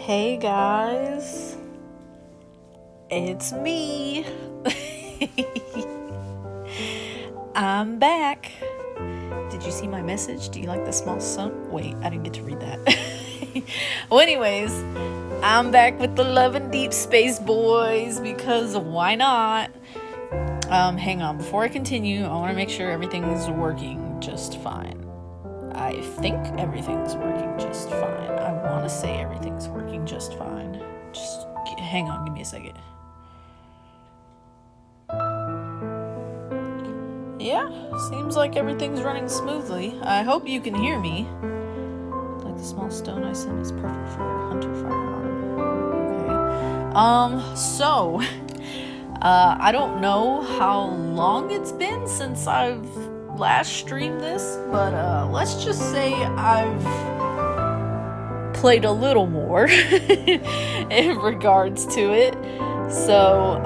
Hey guys, it's me. I'm back. Did you see my message? Do you like the small sun? Wait, I didn't get to read that. Well, anyways, I'm back with the Love and Deepspace boys because why not? Hang on, before I continue, I want to make sure everything's working just fine. I think everything's working just fine. I want to say everything's working just fine. Just hang on, give me a second. Yeah, seems like everything's running smoothly. I hope you can hear me. Like the small stone I sent is perfect for your hunter firearm. Okay. I don't know how long it's been since I've last streamed this, but let's just say I've played a little more in regards to it. So,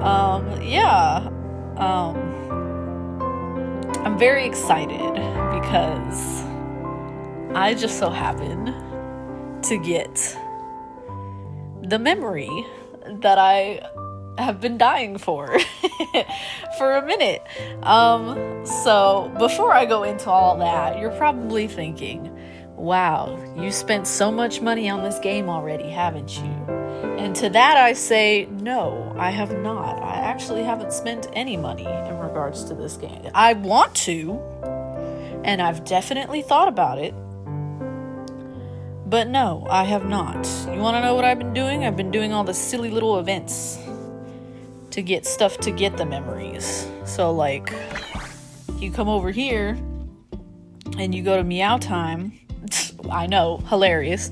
I'm very excited because I just so happen to get the memory that I have been dying for a minute. So before I go into all that, you're probably thinking, wow, you spent so much money on this game already, haven't you? And to that I say, no, I have not. I actually haven't spent any money in regards to this game. I want to, and I've definitely thought about it, but no, I have not. You want to know what I've been doing? I've been doing all the silly little events to get stuff to get the memories. So like, you come over here and you go to Meow Time. I know, hilarious.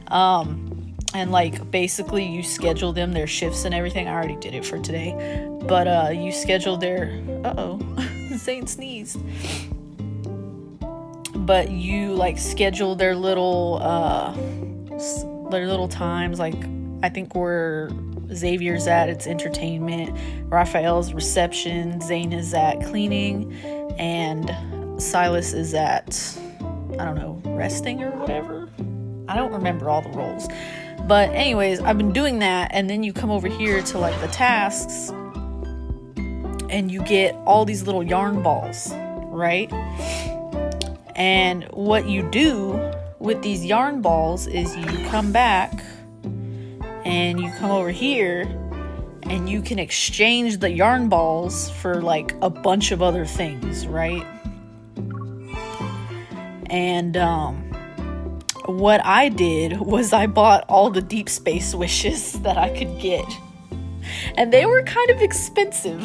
And like basically you schedule them, their shifts and everything. I already did it for today, but you schedule their Zane sneezed. But you like schedule their little times. Like I think where Xavier's at, it's entertainment, Raphael's reception, Zane is at cleaning, and Sylus is at, I don't know, resting or whatever. I don't remember all the roles. But anyways, I've been doing that, and then you come over here to like the tasks, and you get all these little yarn balls, right? And what you do with these yarn balls is you come back and you come over here and you can exchange the yarn balls for like a bunch of other things, right? And what I did was I bought all the Deepspace wishes that I could get. And they were kind of expensive.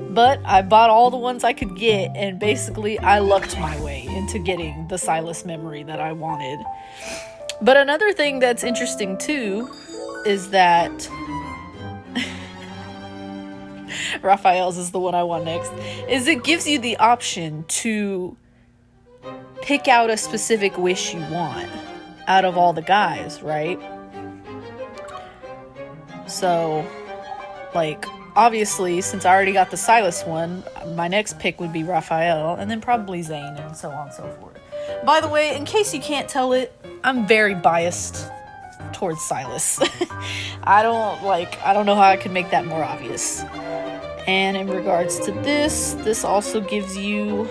But I bought all the ones I could get, and basically I lucked my way into getting the Sylus memory that I wanted. But another thing that's interesting too is that Raphael's is the one I want next, is it gives you the option to pick out a specific wish you want out of all the guys, right? So, like, obviously, since I already got the Sylus one, my next pick would be Raphael, and then probably Zane, and so on and so forth. By the way, in case you can't tell it, I'm very biased towards Sylus. I don't know how I can make that more obvious. And in regards to this also gives you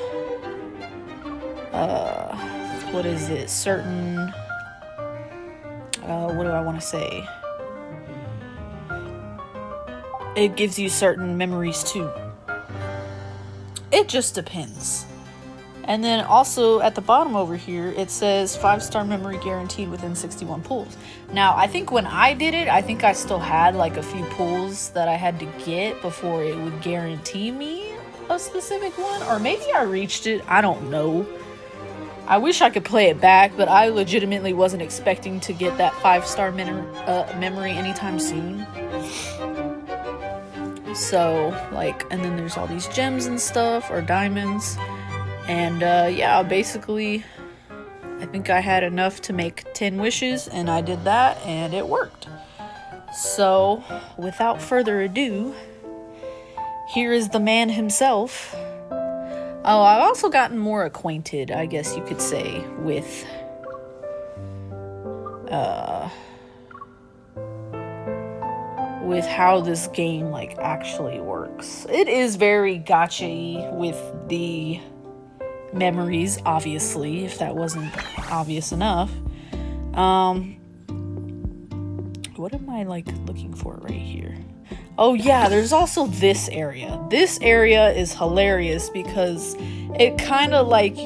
what is it? Certain what do I want to say? It gives you certain memories too. It just depends. And then also at the bottom over here, it says 5-star memory guaranteed within 61 pulls. Now, I think when I did it, I think I still had like a few pulls that I had to get before it would guarantee me a specific one. Or maybe I reached it. I don't know. I wish I could play it back, but I legitimately wasn't expecting to get that 5-star memory anytime soon. So, like, and then there's all these gems and stuff, or diamonds. And, basically, I think I had enough to make 10 wishes, and I did that, and it worked. So, without further ado, here is the man himself. Oh, I've also gotten more acquainted, I guess you could say, with with how this game like actually works. It is very gacha-y with the memories, obviously, if that wasn't obvious enough. What am I like looking for right here? Oh yeah, there's also this area. This area is hilarious because it kind of like,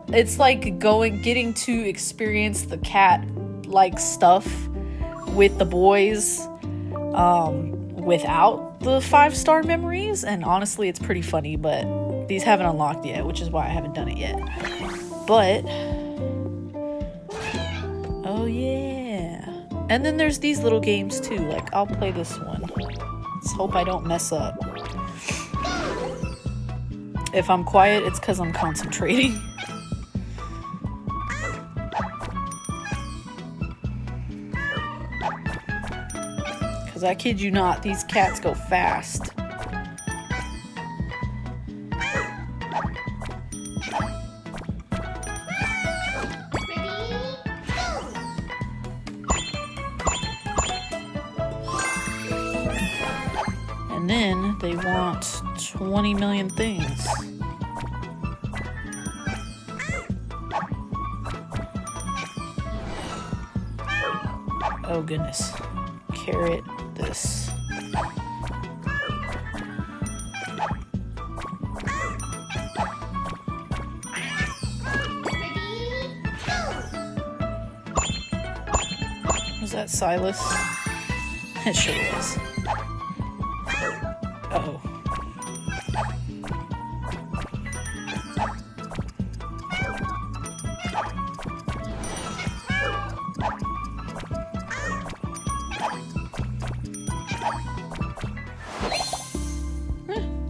it's like getting to experience the cat like stuff with the boys without the 5-star memories, and honestly it's pretty funny, but these haven't unlocked yet, which is why I haven't done it yet. But oh yeah, and then there's these little games too. Like, I'll play this one. Let's hope I don't mess up. If I'm quiet, it's because I'm concentrating. Because I kid you not, these cats go fast. And then they want 20 million things. Oh goodness. Carrot this. Was that Sylus? It sure was. Uh-oh.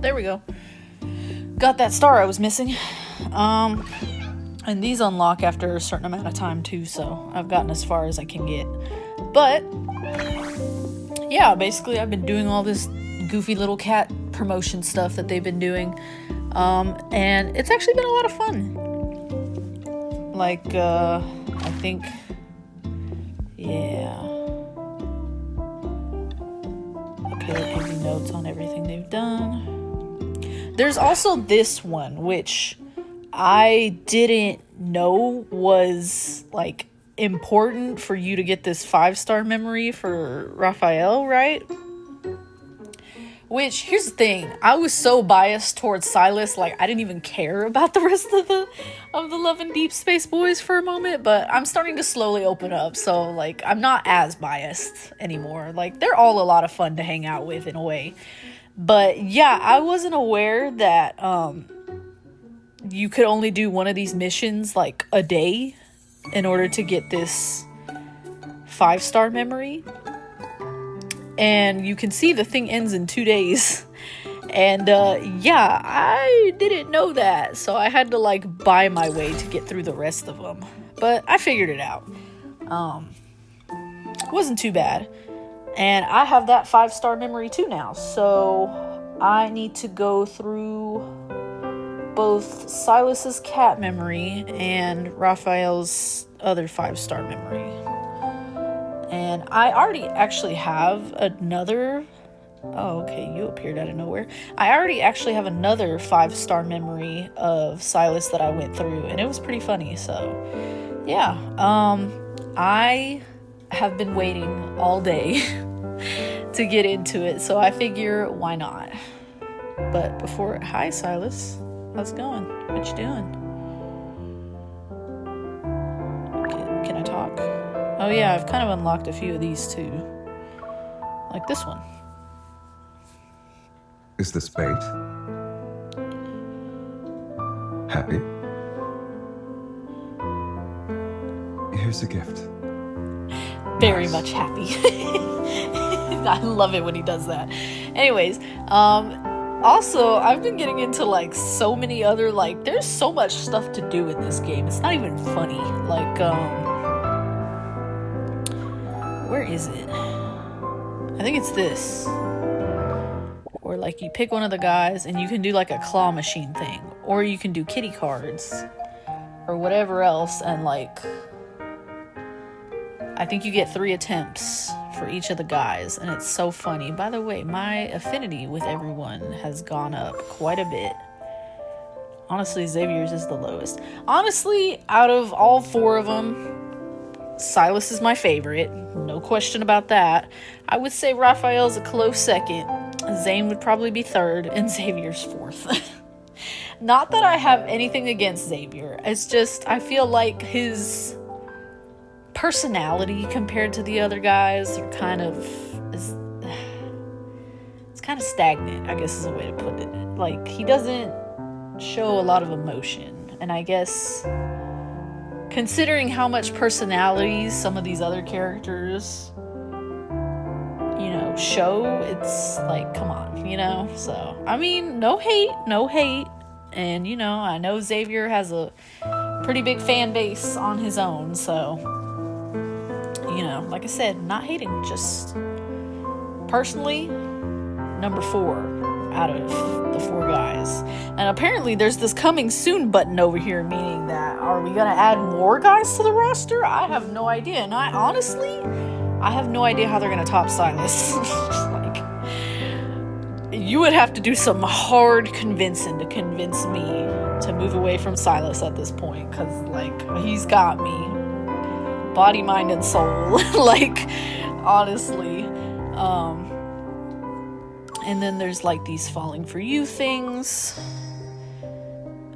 There we go. Got that star I was missing. And these unlock after a certain amount of time too, so I've gotten as far as I can get. But yeah, basically I've been doing all this goofy little cat promotion stuff that they've been doing. And it's actually been a lot of fun. Like, I think, yeah. Okay, they're giving notes on everything they've done. There's also this one, which I didn't know was, like, important for you to get this 5-star memory for Raphael, right? Which, here's the thing, I was so biased towards Sylus, like, I didn't even care about the rest of the Love and Deepspace boys for a moment, but I'm starting to slowly open up, so, like, I'm not as biased anymore. Like, they're all a lot of fun to hang out with in a way. But, yeah, I wasn't aware that, you could only do one of these missions, like, a day in order to get this 5-star memory. And you can see the thing ends in 2 days. And, yeah, I didn't know that. So I had to, like, buy my way to get through the rest of them. But I figured it out. It wasn't too bad. And I have that 5-star memory too now. So I need to go through both Sylus's cat memory and Raphael's other 5-star memory. And I already actually have another... Oh, okay, you appeared out of nowhere. I already actually have another 5-star memory of Sylus that I went through, and it was pretty funny, so... Yeah, I have been waiting all day to get into it, so I figure, why not? But before... Hi, Sylus. How's it going? What you doing? Can I talk? Oh yeah, I've kind of unlocked a few of these too. Like this one. Is this bait? Happy? Here's a gift. Very much happy. I love it when he does that. Anyways, also, I've been getting into, like, so many other, like, there's so much stuff to do in this game. It's not even funny. Like, where is it? I think it's this. Or, like, you pick one of the guys and you can do, like, a claw machine thing. Or you can do kitty cards. Or whatever else. And, like, I think you get 3 attempts for each of the guys, and it's so funny. By the way, my affinity with everyone has gone up quite a bit. Honestly, Xavier's is the lowest. Honestly, out of all 4 of them, Sylus is my favorite. No question about that. I would say Raphael's a close second. Zane would probably be third, and Xavier's fourth. Not that I have anything against Xavier. It's just, I feel like his personality compared to the other guys are kind of... It's kind of stagnant, I guess is a way to put it. Like, he doesn't show a lot of emotion. And I guess, considering how much personalities some of these other characters, you know, show, it's like, come on, you know? So, I mean, no hate. And, you know, I know Xavier has a pretty big fan base on his own, so, you know, like I said, not hating, just personally, number 4 out of the 4 guys. And apparently there's this coming soon button over here, meaning that, are we gonna add more guys to the roster? I have no idea. And I have no idea how they're gonna top Sylus. Like, you would have to do some hard convincing to convince me to move away from Sylus at this point, because, like, he's got me body, mind, and soul. Like, honestly. And then there's, like, these falling for you things.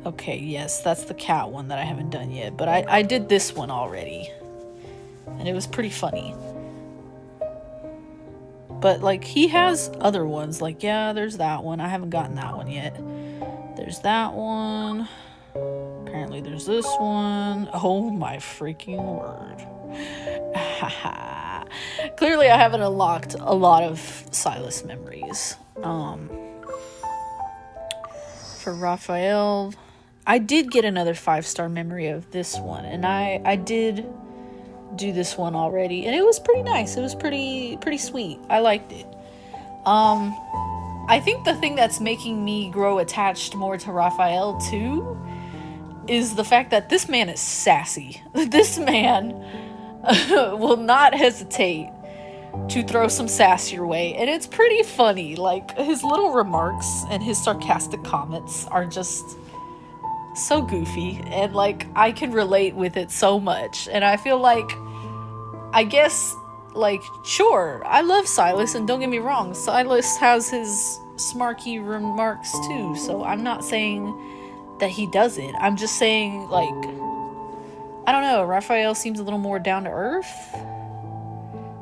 Okay, yes, that's the cat one that I haven't done yet. But I did this one already. And it was pretty funny. But, like, he has other ones. Like, yeah, there's that one. I haven't gotten that one yet. There's that one. Apparently there's this one. Oh, my freaking word. Clearly I haven't unlocked a lot of Sylus memories. For Raphael, I did get another 5-star memory of this one, and I did do this one already, and it was pretty nice. It was pretty sweet. I liked it. I think the thing that's making me grow attached more to Raphael too is the fact that this man is sassy. This man will not hesitate to throw some sass your way, and it's pretty funny. Like, his little remarks and his sarcastic comments are just so goofy, and, like, I can relate with it so much. And I feel like, I guess, like, sure, I love Sylus, and don't get me wrong, Sylus has his smarky remarks too, so I'm not saying that he doesn't. I'm just saying, like, I don't know, Raphael seems a little more down to earth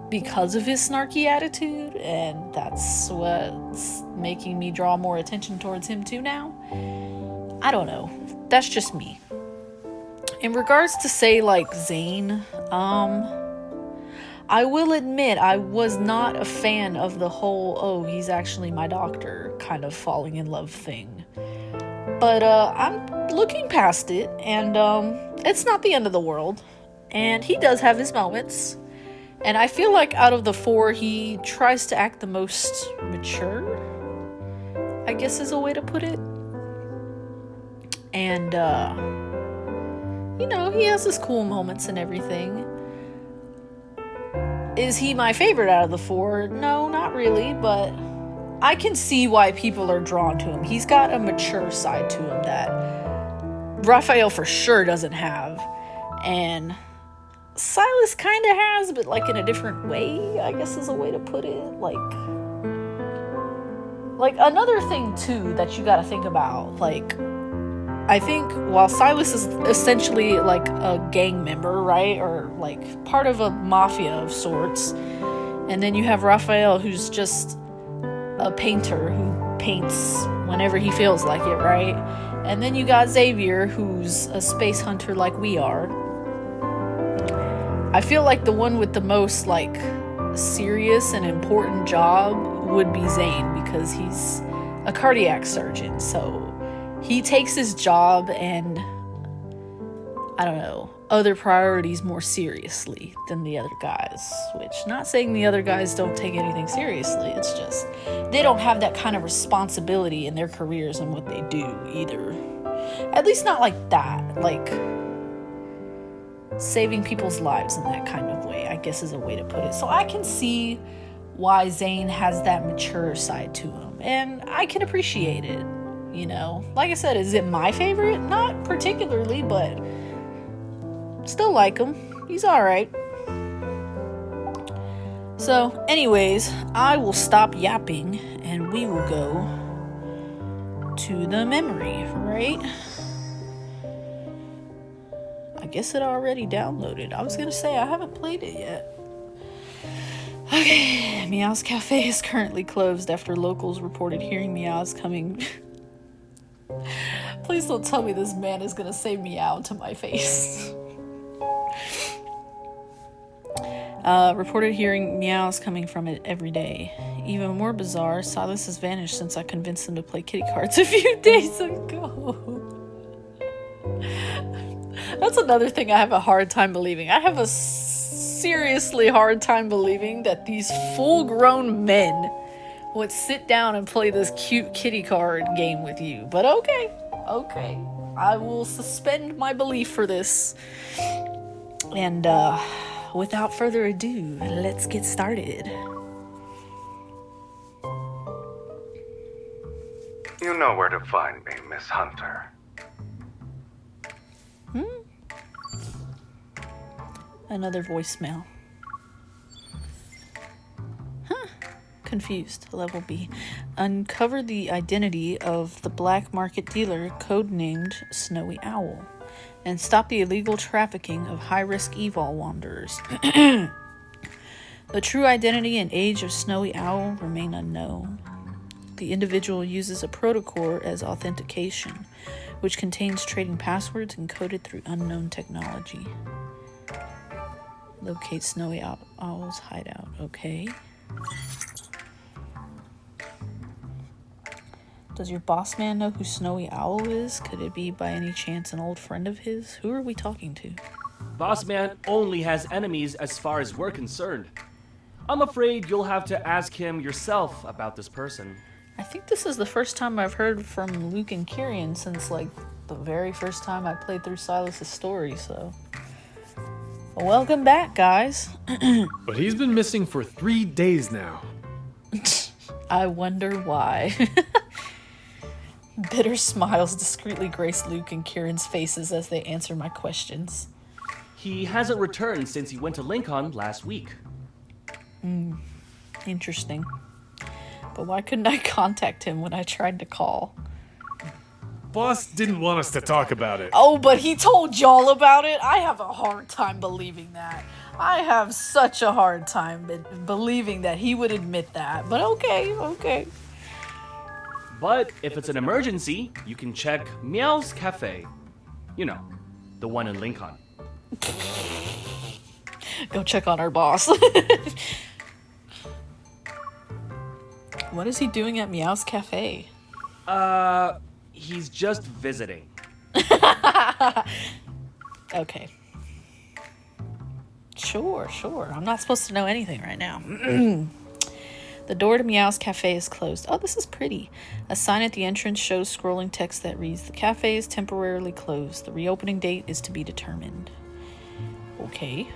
because of his snarky attitude, and that's what's making me draw more attention towards him too now. I don't know. That's just me. In regards to, say, like, Zane, I will admit I was not a fan of the whole, oh, he's actually my doctor kind of falling in love thing. But I'm looking past it, and it's not the end of the world. And he does have his moments. And I feel like out of the 4, he tries to act the most mature, I guess is a way to put it. And, you know, he has his cool moments and everything. Is he my favorite out of the 4? No, not really, but I can see why people are drawn to him. He's got a mature side to him that Raphael for sure doesn't have. And Sylus kind of has, but, like, in a different way, I guess is a way to put it. Like, another thing, too, that you gotta think about, like, I think while Sylus is essentially, like, a gang member, right, or, like, part of a mafia of sorts, and then you have Raphael, who's just a painter who paints whenever he feels like it, right, and then you got Xavier, who's a space hunter like we are. I feel like the one with the most, like, serious and important job would be Zane, because he's a cardiac surgeon, so he takes his job and, I don't know, other priorities more seriously than the other guys, which, not saying the other guys don't take anything seriously, it's just they don't have that kind of responsibility in their careers and what they do either. At least not like that. Like, saving people's lives in that kind of way, I guess is a way to put it. So I can see why Zane has that mature side to him, and I can appreciate it, you know. Like I said, is it my favorite? Not particularly, but still like him. He's alright. So, anyways, I will stop yapping, and we will go to the memory, right? I guess it already downloaded. I was gonna say I haven't played it yet. Okay, Meow's Cafe is currently closed after locals reported hearing meows coming. Please don't tell me this man is gonna say meow to my face. Reported hearing meows coming from it every day. Even more bizarre, Sylus has vanished since I convinced him to play kitty cards a few days ago. That's another thing I have a hard time believing. I have a seriously hard time believing that these full-grown men would sit down and play this cute kitty card game with you. But okay. I will suspend my belief for this. And, without further ado, let's get started. You know where to find me, Miss Hunter. Another voicemail. Confused. Level B. Uncover the identity of the black market dealer codenamed Snowy Owl, and stop the illegal trafficking of high-risk Evol wanderers. The true identity and age of Snowy Owl remain unknown. The individual uses a protocore as authentication, which contains trading passwords encoded through unknown technology. Locate Snowy Owl's hideout. Okay. Does your boss man know who Snowy Owl is? Could it be by any chance an old friend of his? Who are we talking to? Boss man only has enemies as far as we're concerned. I'm afraid you'll have to ask him yourself about this person. I think this is the first time I've heard from Luke and Kyrian since, like, the very first time I played through Silas's story, so... Welcome back, guys. But he's been missing for 3 days now. I wonder why. Bitter smiles discreetly grace Luke and Kieran's faces as they answer my questions. He hasn't returned since he went to Lincoln last week. Interesting. But why couldn't I contact him when I tried to call? Boss didn't want us to talk about it. Oh, but he told y'all about it? I have a hard time believing that. I have such a hard time believing that he would admit that. But okay. But if it's an emergency, you can check Meow's Cafe. You know, the one in Lincoln. Go check on our boss. What is he doing at Meow's Cafe? He's just visiting. Okay. Sure. I'm not supposed to know anything right now. The door to Meow's Cafe is closed. Oh, this is pretty. A sign at the entrance shows scrolling text that reads, "The cafe is temporarily closed. The reopening date is to be determined." Okay.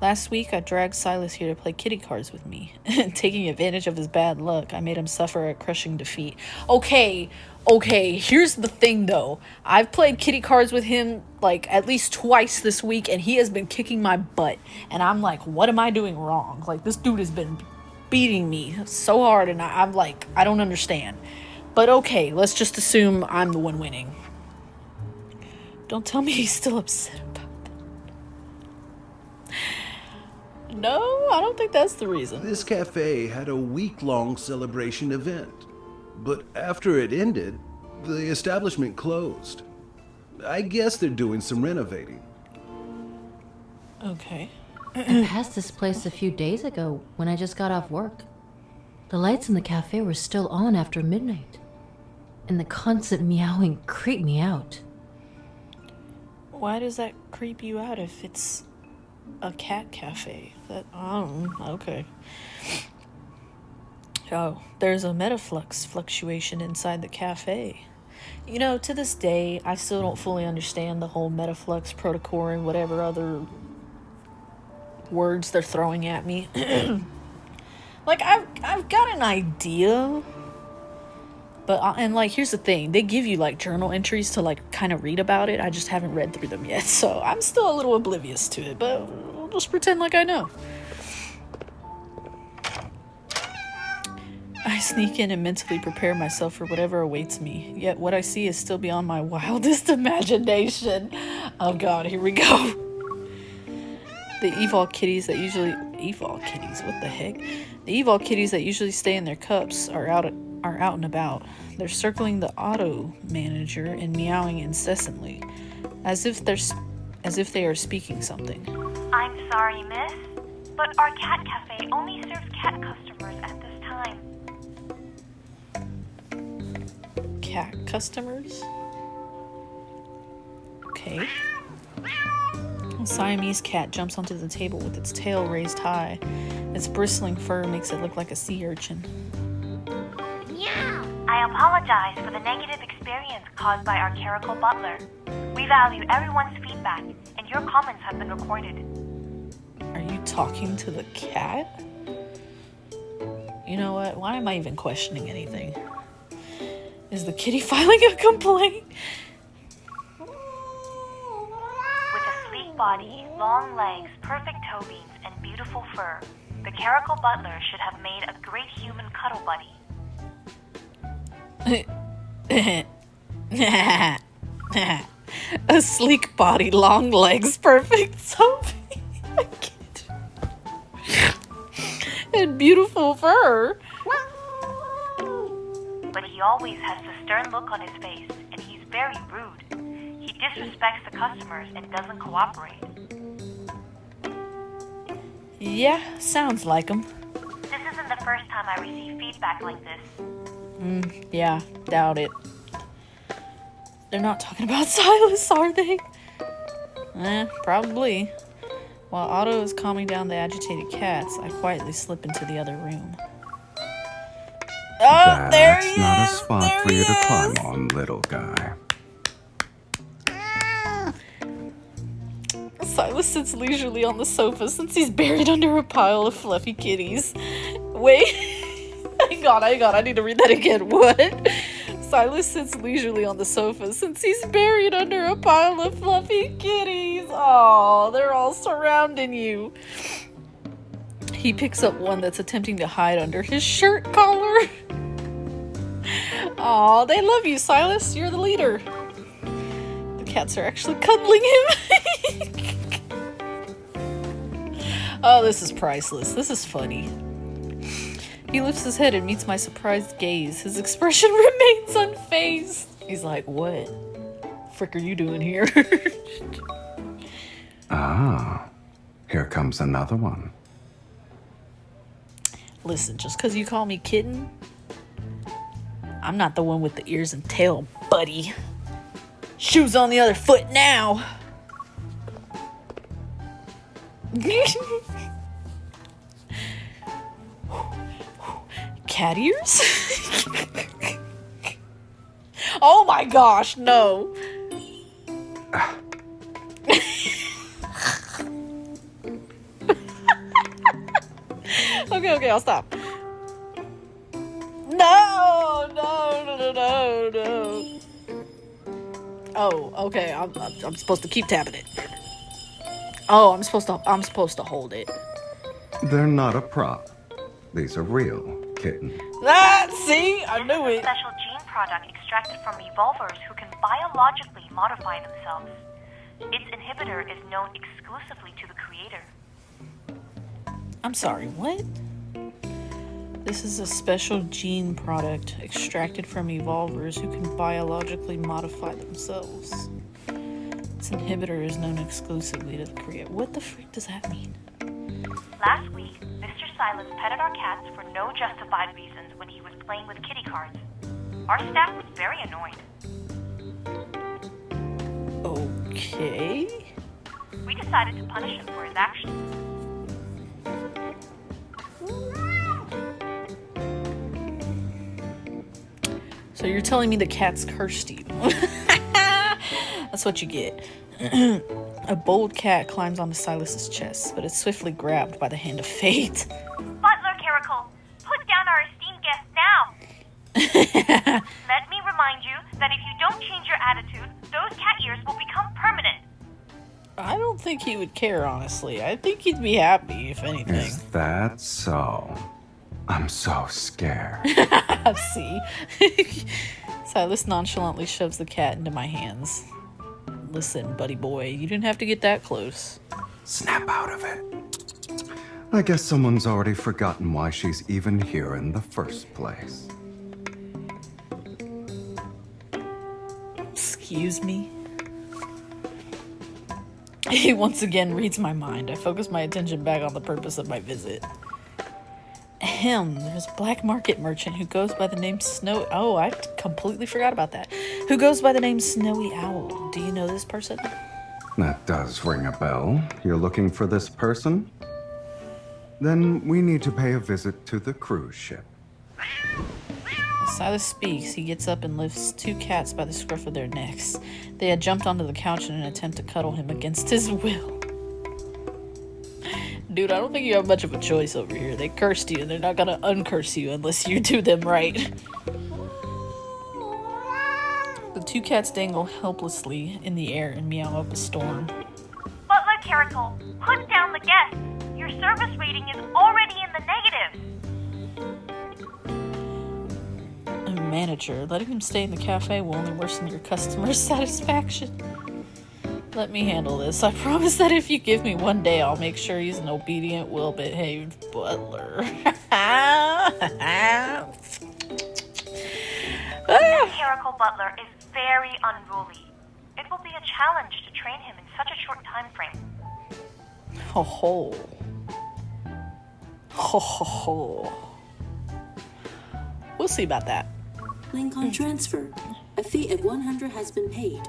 Last week, I dragged Sylus here to play kitty cards with me. Taking advantage of his bad luck, I made him suffer a crushing defeat. Okay, here's the thing, though. I've played kitty cards with him, like, at least twice this week, and he has been kicking my butt. And I'm like, what am I doing wrong? Like, this dude has been beating me so hard, and I'm like, I don't understand. But okay, let's just assume I'm the one winning. Don't tell me he's still upset about that. No, I don't think that's the reason. This cafe had a week-long celebration event, but after it ended, the establishment closed. I guess they're doing some renovating. Okay. I passed this place a few days ago when I just got off work. The lights in the cafe were still on after midnight, and the constant meowing creeped me out. Why does that creep you out if it's a cat cafe? Okay. Oh, there's a metaflux fluctuation inside the cafe. You know, to this day, I still don't fully understand the whole metaflux, protocore, and whatever other words they're throwing at me. Like, I've got an idea, but and like, here's the thing: they give you like journal entries to like kind of read about it. I just haven't read through them yet, so I'm still a little oblivious to it. But we'll just pretend like I know. I sneak in and mentally prepare myself for whatever awaits me. Yet what I see is still beyond my wildest imagination. Oh god, here we go. The evol kitties that usually... Evol kitties? What the heck? The evol kitties that usually stay in their cups are out and about. They're circling the auto manager and meowing incessantly, as if they are speaking something. I'm sorry, miss, but our cat cafe only serves cat customers at this time. Cat customers? Okay. A Siamese cat jumps onto the table with its tail raised high. Its bristling fur makes it look like a sea urchin. I apologize for the negative experience caused by our clerical butler. We value everyone's feedback, and your comments have been recorded. Are you talking to the cat? You know what? Why am I even questioning anything? Is the kitty filing a complaint? With a sleek body, long legs, perfect toe beams, and beautiful fur, the clerical butler should have made a great human cuddle buddy. A sleek body, long legs, perfect toe beams, and beautiful fur. But he always has the stern look on his face, and he's very rude. He disrespects the customers and doesn't cooperate. Yeah, sounds like him. This isn't the first time I receive feedback like this. Yeah, doubt it. They're not talking about Sylus, are they? Probably. While Otto is calming down the agitated cats, I quietly slip into the other room. Oh, there he is! That's not a spot there for you to he climb is. on, little guy. Sylus sits leisurely on the sofa since he's buried under a pile of fluffy kitties. Wait. Hang on, I need to read that again. What? Sylus sits leisurely on the sofa since he's buried under a pile of fluffy kitties. Oh, they're all surrounding you. He picks up one that's attempting to hide under his shirt collar. Aw, they love you, Sylus. You're the leader. The cats are actually cuddling him. Oh, this is priceless. This is funny. He lifts his head and meets my surprised gaze. His expression remains unfazed. He's like, what frick are you doing here? Ah, here comes another one. Listen, just because you call me kitten, I'm not the one with the ears and tail, buddy. Shoes on the other foot now. Cat ears? Oh my gosh, no. Okay, I'll stop. No. Oh, okay. I'm supposed to keep tapping it. Oh, I'm supposed to hold it. They're not a prop. These are real kittens. See, I knew This is it. a special gene product extracted from evolvers who can biologically modify themselves. Its inhibitor is known exclusively to the creator. I'm sorry, what? This is a special gene product extracted from evolvers who can biologically modify themselves. Its inhibitor is known exclusively to the creator. What the freak does that mean? Last week, Mr. Sylus petted our cats for no justified reasons when he was playing with kitty cards. Our staff was very annoyed. Okay. We decided to punish him for his actions. So you're telling me the cat's cursed you. That's what you get. A bold cat climbs onto Silas's chest, but is swiftly grabbed by the hand of fate. Butler Caracal, put down our esteemed guest now. Let me remind you that if you don't change your attitude, those cat ears will become permanent. I don't think he would care, honestly. I think he'd be happy, if anything. Is that so? I'm so scared. See? Silas nonchalantly shoves the cat into my hands. Listen, buddy boy, you didn't have to get that close. Snap out of it. I guess someone's already forgotten why she's even here in the first place. Excuse me? He once again reads my mind. I focus my attention back on the purpose of my visit. There's a black market merchant who goes by the name Snow... Oh, I completely forgot about that. Who goes by the name Snowy Owl. Do you know this person? That does ring a bell. You're looking for this person? Then we need to pay a visit to the cruise ship. As Silas speaks, he gets up and lifts two cats by the scruff of their necks. They had jumped onto the couch in an attempt to cuddle him against his will. Dude, I don't think you have much of a choice over here. They cursed you, and they're not gonna uncurse you unless you do them right. The two cats dangle helplessly in the air and meow up a storm. Butler Caracal, put down the guest. Your service rating is already in the negative. Manager, letting him stay in the cafe will only worsen your customer satisfaction. Let me handle this. I promise that if you give me one day, I'll make sure he's an obedient, well-behaved butler. Caracal Butler is very unruly. It will be a challenge to train him in such a short time frame. Ho ho. Ho ho ho. We'll see about that. Link on transfer. A fee of 100 has been paid.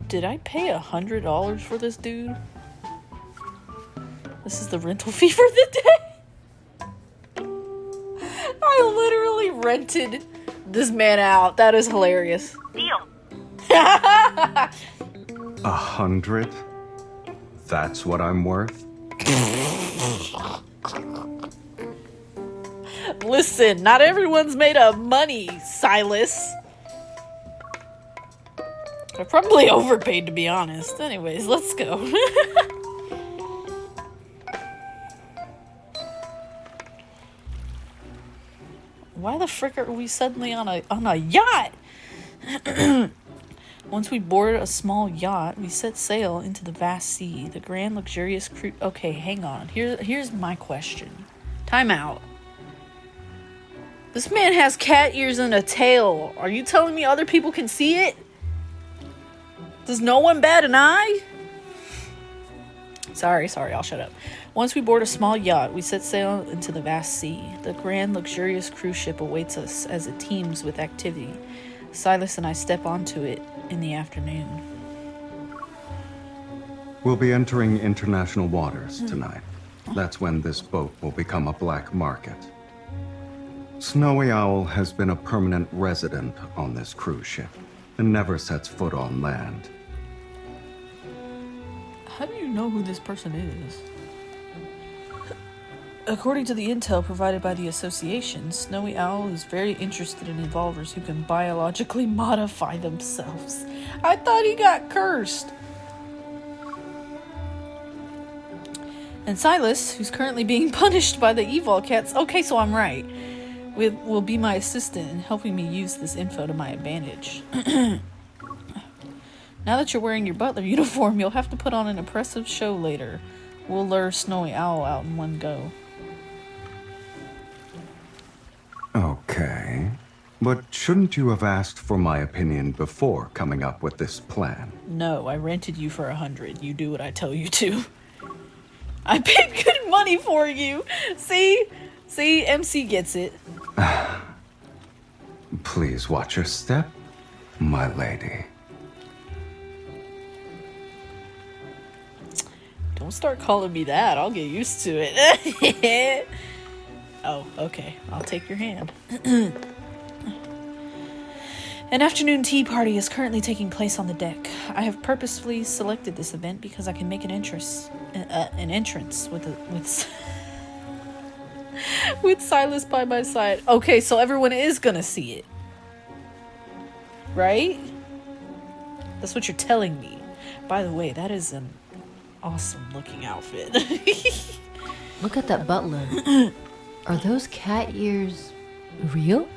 Did I pay $100 for this dude? This is the rental fee for the day. I literally rented this man out. That is hilarious. Deal. 100? That's what I'm worth? Listen, not everyone's made of money, Silas. I probably overpaid, to be honest. Anyways, let's go. Why the frick are we suddenly on a yacht? Once we board a small yacht, we set sail into the vast sea. The grand, luxurious cruise... Okay, hang on. Here's my question. Time out. This man has cat ears and a tail. Are you telling me other people can see it? Does no one bat an eye? Sorry, I'll shut up. Once we board a small yacht, we set sail into the vast sea. The grand, luxurious cruise ship awaits us as it teems with activity. Silas and I step onto it in the afternoon. We'll be entering international waters tonight. That's when this boat will become a black market. Snowy Owl has been a permanent resident on this cruise ship and never sets foot on land. How do you know who this person is? According to the intel provided by the association, Snowy Owl is very interested in evolvers who can biologically modify themselves. I thought he got cursed. And Sylus, who's currently being punished by the evil cats. Okay, so I'm right. Will be my assistant in helping me use this info to my advantage. Now that you're wearing your butler uniform, you'll have to put on an impressive show later. We'll lure Snowy Owl out in one go. Okay. But shouldn't you have asked for my opinion before coming up with this plan? No, I rented you for 100. You do what I tell you to. I paid good money for you. See, MC gets it. Please watch your step, my lady. Don't start calling me that. I'll get used to it. Oh, okay. I'll take your hand. An afternoon tea party is currently taking place on the deck. I have purposefully selected this event because I can make an entrance with with Sylus by my side. Okay, so everyone is gonna see it, right? That's what you're telling me. By the way, that is an awesome looking outfit. Look at that butler. Are those cat ears real?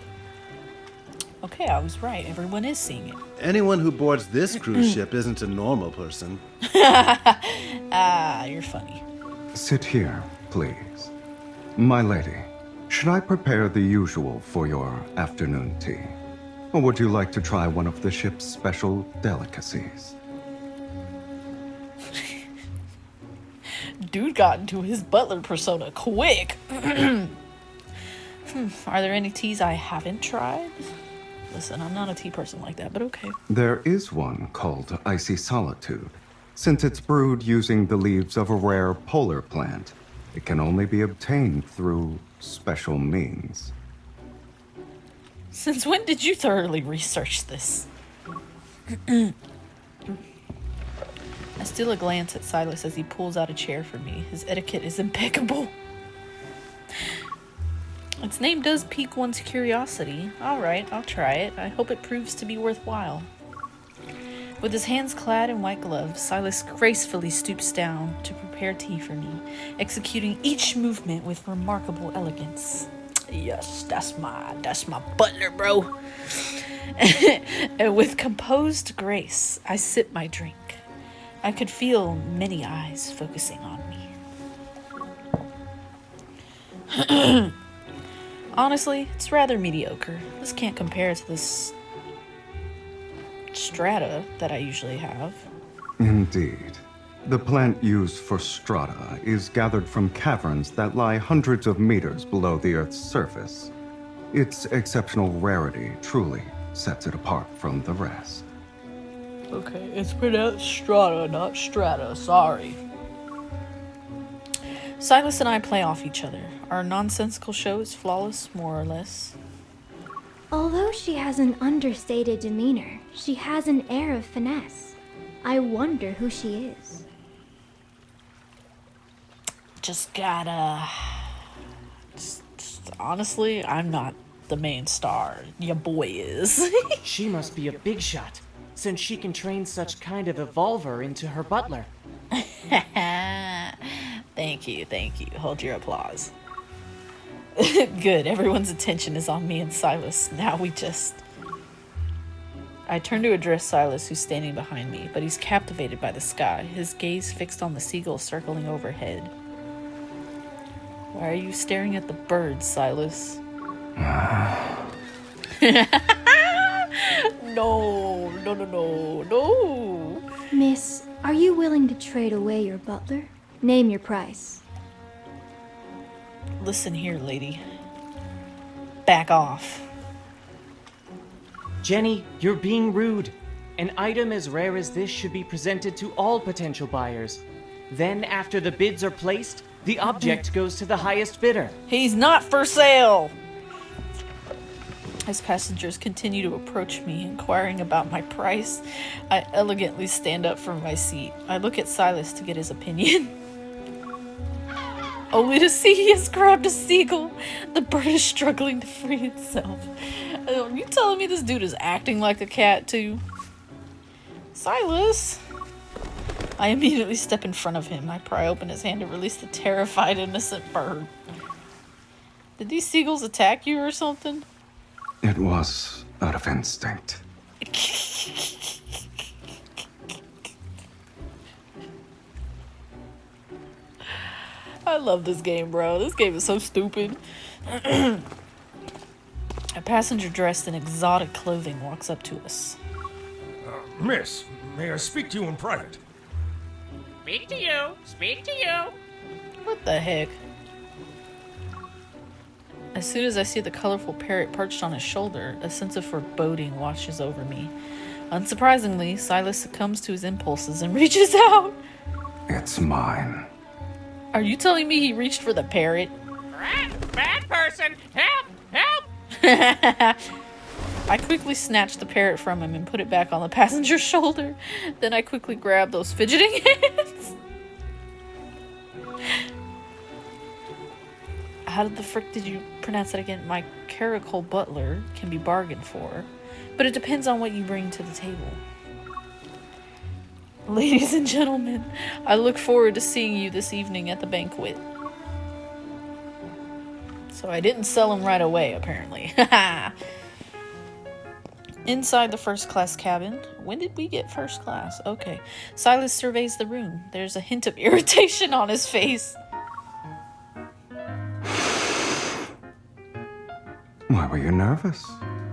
Okay, I was right. Everyone is seeing it. Anyone who boards this cruise ship isn't a normal person. Ah, you're funny. Sit here, please. My lady, should I prepare the usual for your afternoon tea? Or would you like to try one of the ship's special delicacies? Dude got into his butler persona quick. Are there any teas I haven't tried? Listen, I'm not a tea person like that, but okay. There is one called Icy Solitude. Since it's brewed using the leaves of a rare polar plant, it can only be obtained through special means. Since when did you thoroughly research this? I steal a glance at Sylus as he pulls out a chair for me. His etiquette is impeccable. Its name does pique one's curiosity. Alright, I'll try it. I hope it proves to be worthwhile. With his hands clad in white gloves, Sylus gracefully stoops down to prepare tea for me, executing each movement with remarkable elegance. Yes, that's my butler, bro. And with composed grace, I sip my drink. I could feel many eyes focusing on me. Honestly, it's rather mediocre. This can't compare to this strata that I usually have. Indeed. The plant used for strata is gathered from caverns that lie hundreds of meters below the Earth's surface. Its exceptional rarity truly sets it apart from the rest. Okay, it's pronounced strata, not strata. Sorry. Sylus and I play off each other. Our nonsensical show is flawless, more or less. Although she has an understated demeanor, she has an air of finesse. I wonder who she is. Honestly, I'm not the main star. Your boy is. She must be a big shot, since she can train such kind of evolver into her butler. Thank you. Hold your applause. Good, everyone's attention is on me and Sylus. Now I turn to address Sylus, who's standing behind me, but he's captivated by the sky, his gaze fixed on the seagulls circling overhead. Why are you staring at the birds, Sylus? No. Miss, are you willing to trade away your butler? Name your price. Listen here, lady. Back off. Jenny, you're being rude. An item as rare as this should be presented to all potential buyers. Then, after the bids are placed, the object goes to the highest bidder. He's not for sale! As passengers continue to approach me, inquiring about my price, I elegantly stand up from my seat. I look at Sylus to get his opinion. Only to see he has grabbed a seagull. The bird is struggling to free itself. Are you telling me this dude is acting like a cat too? Sylus! I immediately step in front of him. I pry open his hand to release the terrified, innocent bird. Did these seagulls attack you or something? It was out of instinct. I love this game, bro. This game is so stupid. A passenger dressed in exotic clothing walks up to us. Miss, may I speak to you in private? Speak to you. What the heck? As soon as I see the colorful parrot perched on his shoulder, a sense of foreboding washes over me. Unsurprisingly, Sylus succumbs to his impulses and reaches out. It's mine. Are you telling me he reached for the parrot? Bad person! Help! I I quickly snatched the parrot from him and put it back on the passenger's shoulder. Then I quickly grabbed those fidgeting hands. How the frick did you pronounce that again? My caracal Butler can be bargained for, but it depends on what you bring to the table. Ladies and gentlemen, I look forward to seeing you this evening at the banquet. So I didn't sell him right away, apparently. Inside the first class cabin. When did we get first class? Okay. Sylus surveys the room. There's a hint of irritation on his face. Why were you nervous?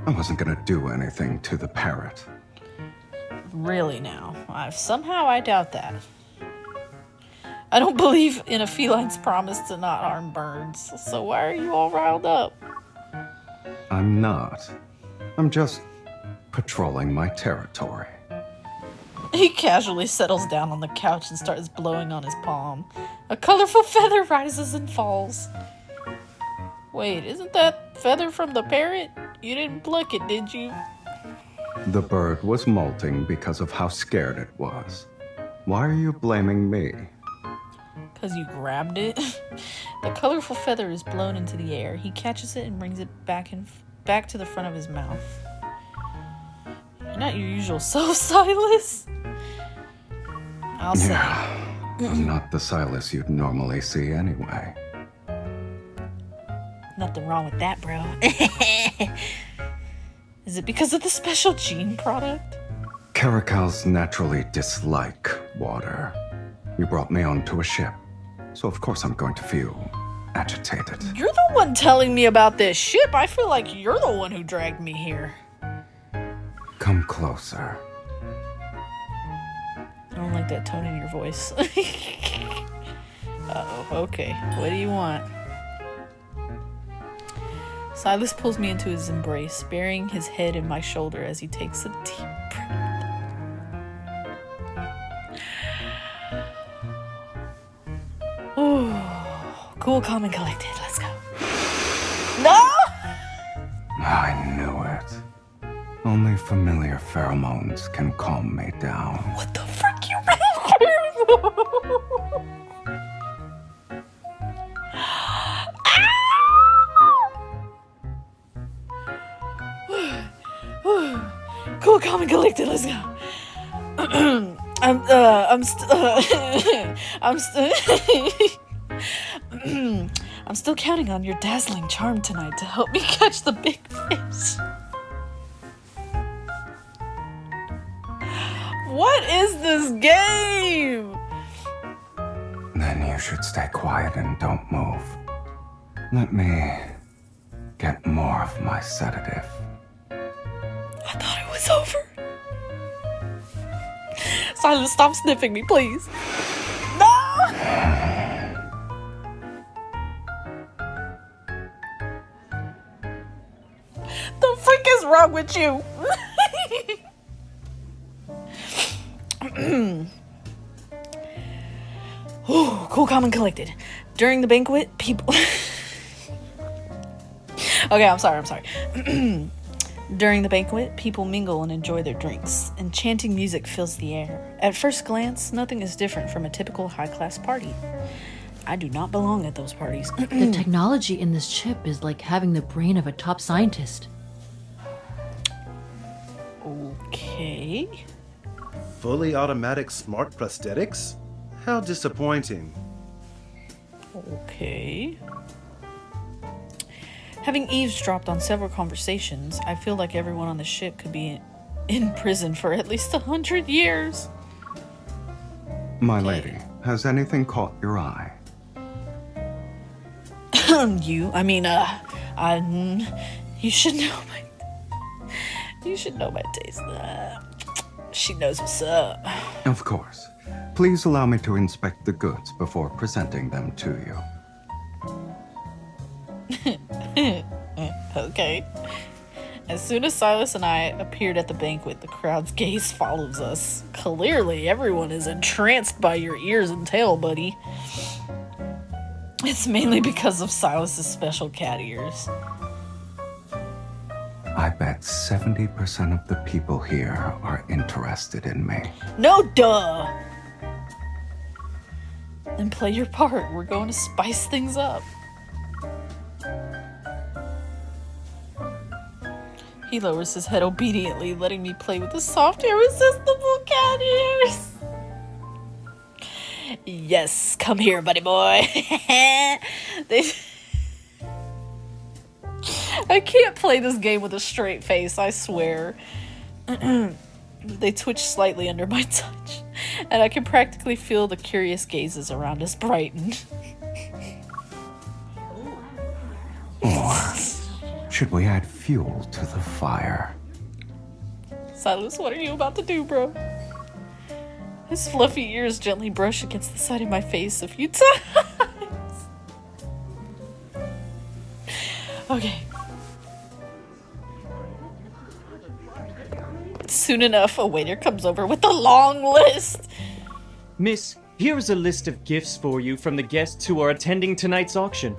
I wasn't gonna do anything to the parrot. Really now? Somehow I doubt that. I don't believe in a feline's promise to not harm birds. So why are you all riled up? I'm not. I'm just patrolling my territory. He casually settles down on the couch and starts blowing on his palm. A colorful feather rises and falls. Wait, isn't that feather from the parrot? You didn't pluck it, did you? The bird was molting because of how scared it was. Why are you blaming me? Because you grabbed it? The colorful feather is blown into the air. He catches it and brings it back to the front of his mouth. You're not your usual self, Sylus. I'll say. I'm not the Sylus you'd normally see anyway. Nothing wrong with that, bro. Is it because of the special gene product? Caracals naturally dislike water. You brought me onto a ship, so of course I'm going to feel agitated. You're the one telling me about this ship. I feel like you're the one who dragged me here. Come closer. I don't like that tone in your voice. Uh-oh, okay. What do you want? Sylus pulls me into his embrace, burying his head in my shoulder as he takes a deep breath. Ooh, cool, calm, and collected. Let's go. No! I knew it. Only familiar pheromones can calm me down. What the frick you mean? Cool, calm, and collected. Let's go. I'm still counting on your dazzling charm tonight to help me catch the big fish. What is this game? Then you should stay quiet and don't move. Let me get more of my sedative. I thought it was over. Sylus, stop sniffing me, please. No! The freak is wrong with you? Ooh, cool, calm, and collected. During the banquet, people... Okay, I'm sorry. During the banquet, people mingle and enjoy their drinks. Enchanting music fills the air. At first glance, nothing is different from a typical high-class party. I do not belong at those parties. The technology in this chip is like having the brain of a top scientist. Okay. Fully automatic smart prosthetics? How disappointing. Okay. Having eavesdropped on several conversations, I feel like everyone on the ship could be in prison for at least 100 years. My lady, has anything caught your eye? You should know my taste. She knows what's up. Of course. Please allow me to inspect the goods before presenting them to you. Okay. As soon as Sylus and I appeared at the banquet, the crowd's gaze follows us. Clearly, everyone is entranced by your ears and tail, buddy. It's mainly because of Silas's special cat ears. I bet 70% of the people here are interested in me. No, duh! Then play your part. We're going to spice things up. He lowers his head obediently, letting me play with the soft, irresistible cat ears. Yes, come here, buddy boy. I can't play this game with a straight face, I swear. They twitch slightly under my touch, and I can practically feel the curious gazes around us brighten. Or should we add fuel to the fire? Sylus, what are you about to do, bro? His fluffy ears gently brush against the side of my face a few times. Okay. Soon enough, a waiter comes over with a long list. Miss, here's a list of gifts for you from the guests who are attending tonight's auction.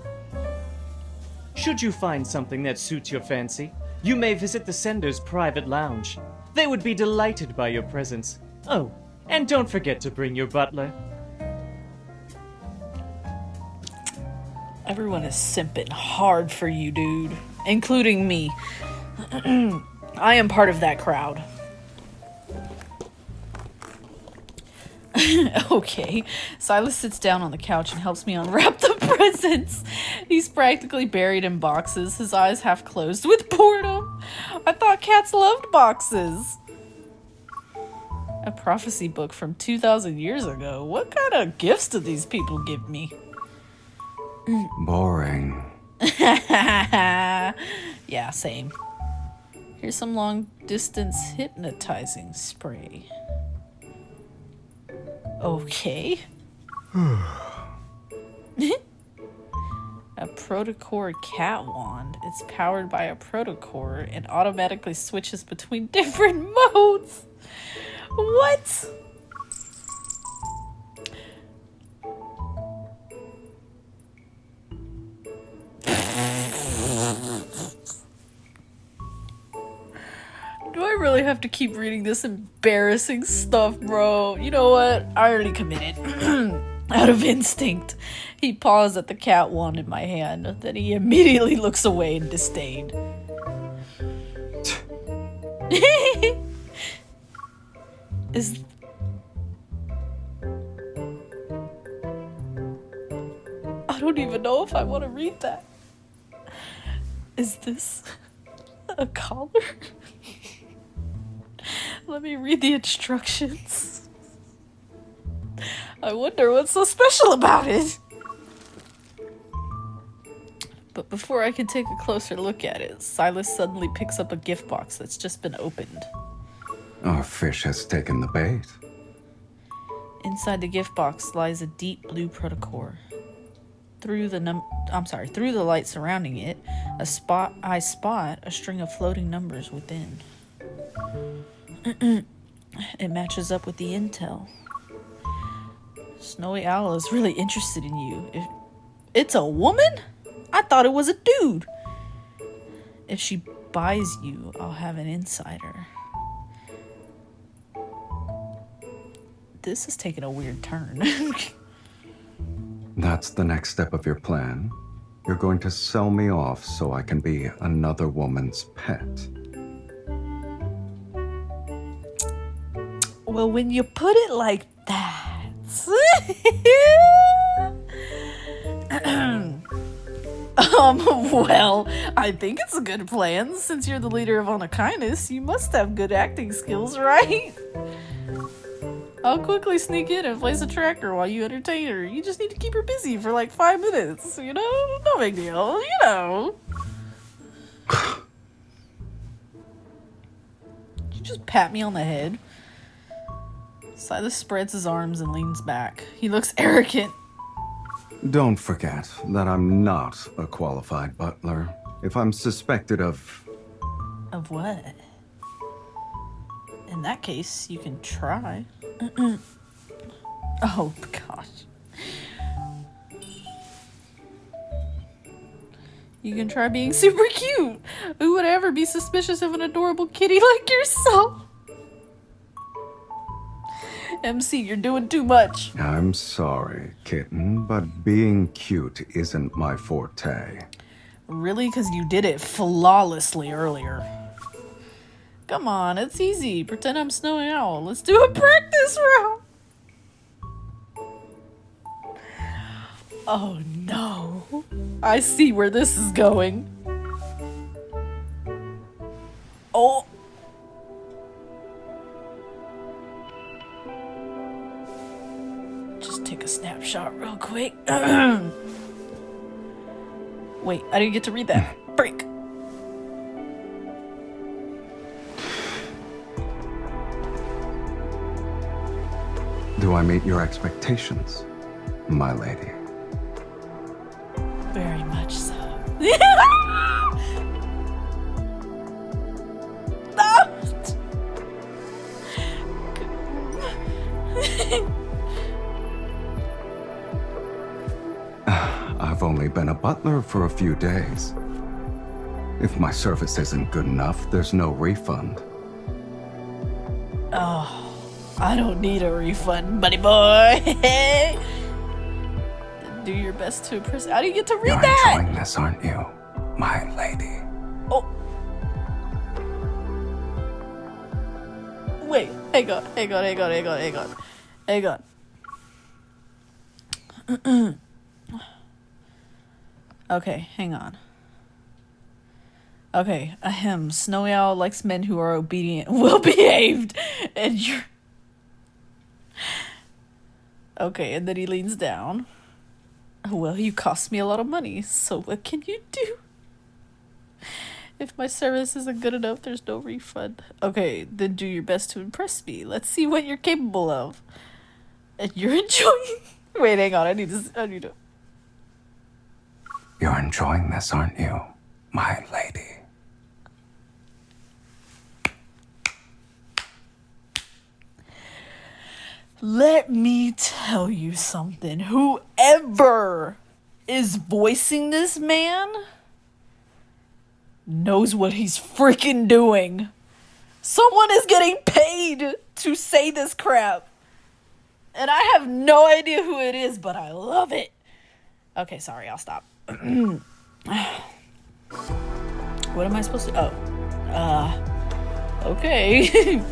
Should you find something that suits your fancy, you may visit the sender's private lounge. They would be delighted by your presence. Oh, and don't forget to bring your butler. Everyone is simping hard for you, dude. Including me. I am part of that crowd. Okay. Sylus sits down on the couch and helps me unwrap the presents. He's practically buried in boxes, his eyes half closed with boredom. I thought cats loved boxes. A prophecy book from 2,000 years ago. What kind of gifts do these people give me? Boring. Yeah, same. Here's some long-distance hypnotizing spray. Okay. A protocore cat wand. It's powered by a protocore and automatically switches between different modes. What? Do I really have to keep reading this embarrassing stuff, bro? You know what? I already committed. Out of instinct. He paws at the cat wand in my hand. Then he immediately looks away in disdain. I don't even know if I want to read that. Is this a collar? Let me read the instructions. I wonder what's so special about it. But before I can take a closer look at it, Sylus suddenly picks up a gift box that's just been opened. Our fish has taken the bait. Inside the gift box lies a deep blue protocore. Through the light surrounding it, I spot a string of floating numbers within. It matches up with the intel. Snowy Owl is really interested in you. If it's a woman? I thought it was a dude. If she buys you, I'll have an insider. This is taking a weird turn. That's the next step of your plan? You're going to sell me off so I can be another woman's pet? Well, when you put it like that... well, I think it's a good plan. Since you're the leader of On a Kindness, you must have good acting skills, right? I'll quickly sneak in and place a tracker while you entertain her. You just need to keep her busy for like 5 minutes, you know? No big deal, you know. Did you just pat me on the head? Sylus spreads his arms and leans back. He looks arrogant. Don't forget that I'm not a qualified butler. If I'm suspected of... Of what? In that case, you can try. Oh, gosh. You can try being super cute. Who would ever be suspicious of an adorable kitty like yourself? MC, you're doing too much. I'm sorry, kitten, but being cute isn't my forte. Really? Because you did it flawlessly earlier. Come on, it's easy. Pretend I'm Snowy Owl. Let's do a practice round. Oh no. I see where this is going. Oh. Just take a snapshot real quick. Wait, I didn't get to read that. Break. Do I meet your expectations, my lady? Very much so. I've only been a butler for a few days. If my service isn't good enough, there's no refund. Oh, I don't need a refund, buddy boy. Do your best to impress. How do you get to read You're that? enjoying this, aren't you, my lady? Oh. Wait, hang on. Okay, hang on. Okay, ahem. Snowy Owl likes men who are obedient and well-behaved. And you're... Okay, and then he leans down. Well, you cost me a lot of money, so what can you do? If my service isn't good enough, there's no refund. Okay, then do your best to impress me. Let's see what you're capable of. And you're enjoying... Wait, hang on, I need to... You're enjoying this, aren't you, my lady? Let me tell you something. Whoever is voicing this man knows what he's freaking doing. Someone is getting paid to say this crap. And I have no idea who it is, but I love it. Okay, sorry, I'll stop. What am I supposed to... Oh. Okay.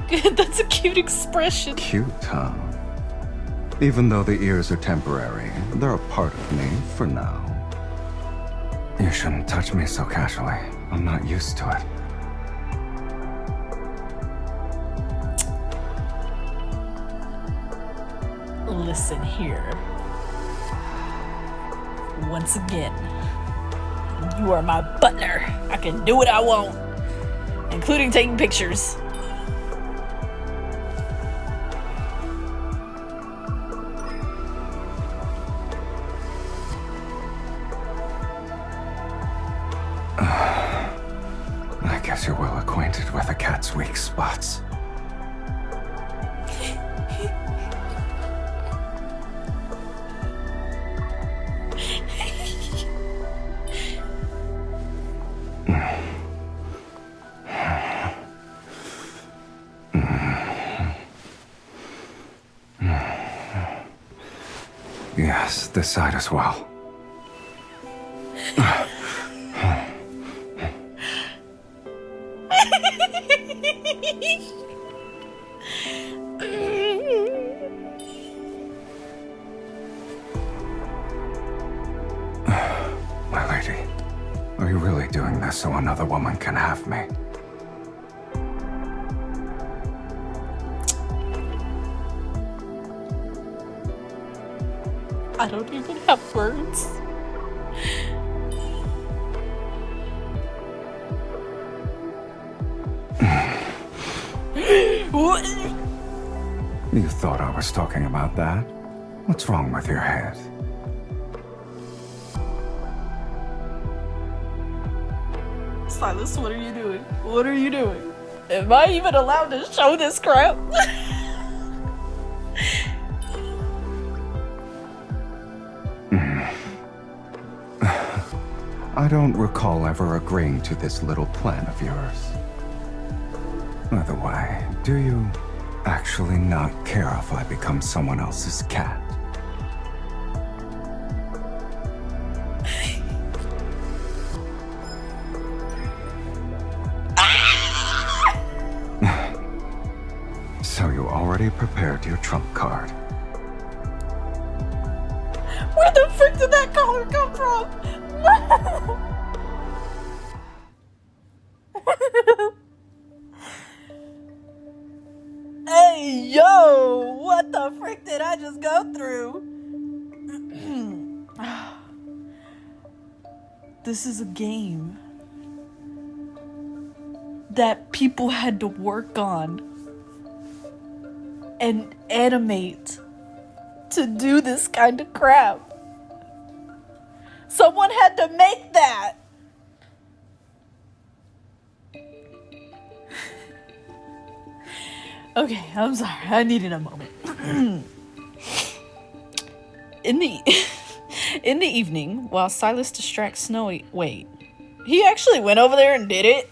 Good, that's a cute expression. Cute, huh? Even though the ears are temporary, they're a part of me for now. You shouldn't touch me so casually. I'm not used to it. Listen here. Once again, you are my butler. I can do what I want, including taking pictures. I guess you're well acquainted with a cat's weak spots. Yes, this side as well. My lady, are you really doing this so another woman can have me? I don't even have words. What? You thought I was talking about that? What's wrong with your head? Sylus, what are you doing? What are you doing? Am I even allowed to show this crap? I don't recall ever agreeing to this little plan of yours. By the way, do you actually not care if I become someone else's cat? So you already prepared your trump card. Where the frick did that collar come from? Hey, yo! What the frick did I just go through? This is a game that people had to work on and animate to do this kind of crap. Someone had to make that. Okay, I'm sorry. I needed a moment. In the evening, while Sylus distracts Snowy... Wait. He actually went over there and did it?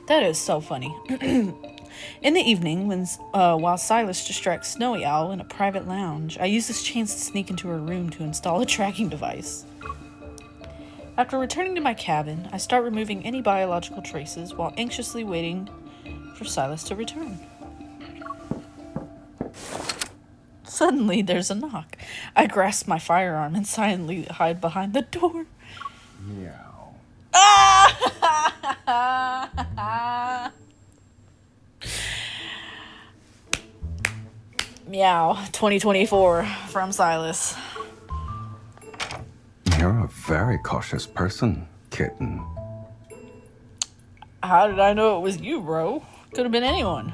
That is so funny. In the evening, while Sylus distracts Snowy Owl in a private lounge, I use this chance to sneak into her room to install a tracking device. After returning to my cabin, I start removing any biological traces while anxiously waiting for Sylus to return. Suddenly, there's a knock. I grasp my firearm and silently hide behind the door. Meow. Meow, 2024 from Sylus. You're a very cautious person, kitten. How did I know it was you, bro? Could have been anyone.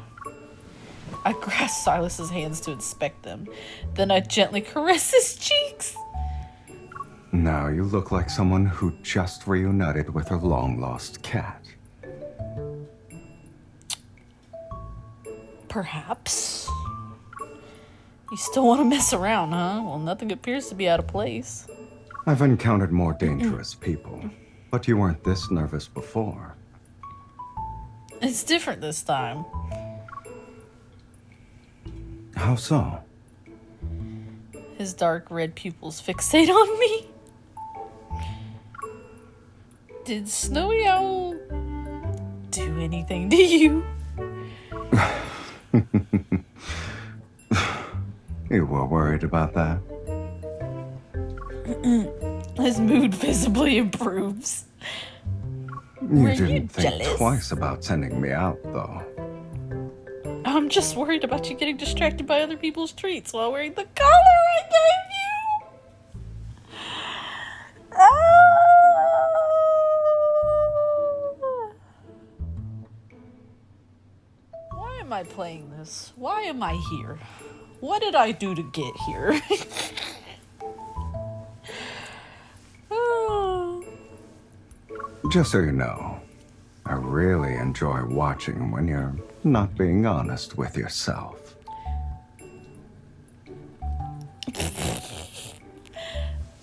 I grasp Sylus's hands to inspect them. Then I gently caress his cheeks. Now you look like someone who just reunited with her long-lost cat. Perhaps. You still want to mess around, huh? Well, nothing appears to be out of place. I've encountered more dangerous people, but you weren't this nervous before. It's different this time. How so? His dark red pupils fixate on me. Did Snowy Owl do anything to you? You were worried about that? His mood visibly improves. You didn't think twice about sending me out, though. I'm just worried about you getting distracted by other people's treats while wearing the collar I gave you. Why am I playing this? Why am I here? What did I do to get here? Just so you know, I really enjoy watching when you're not being honest with yourself.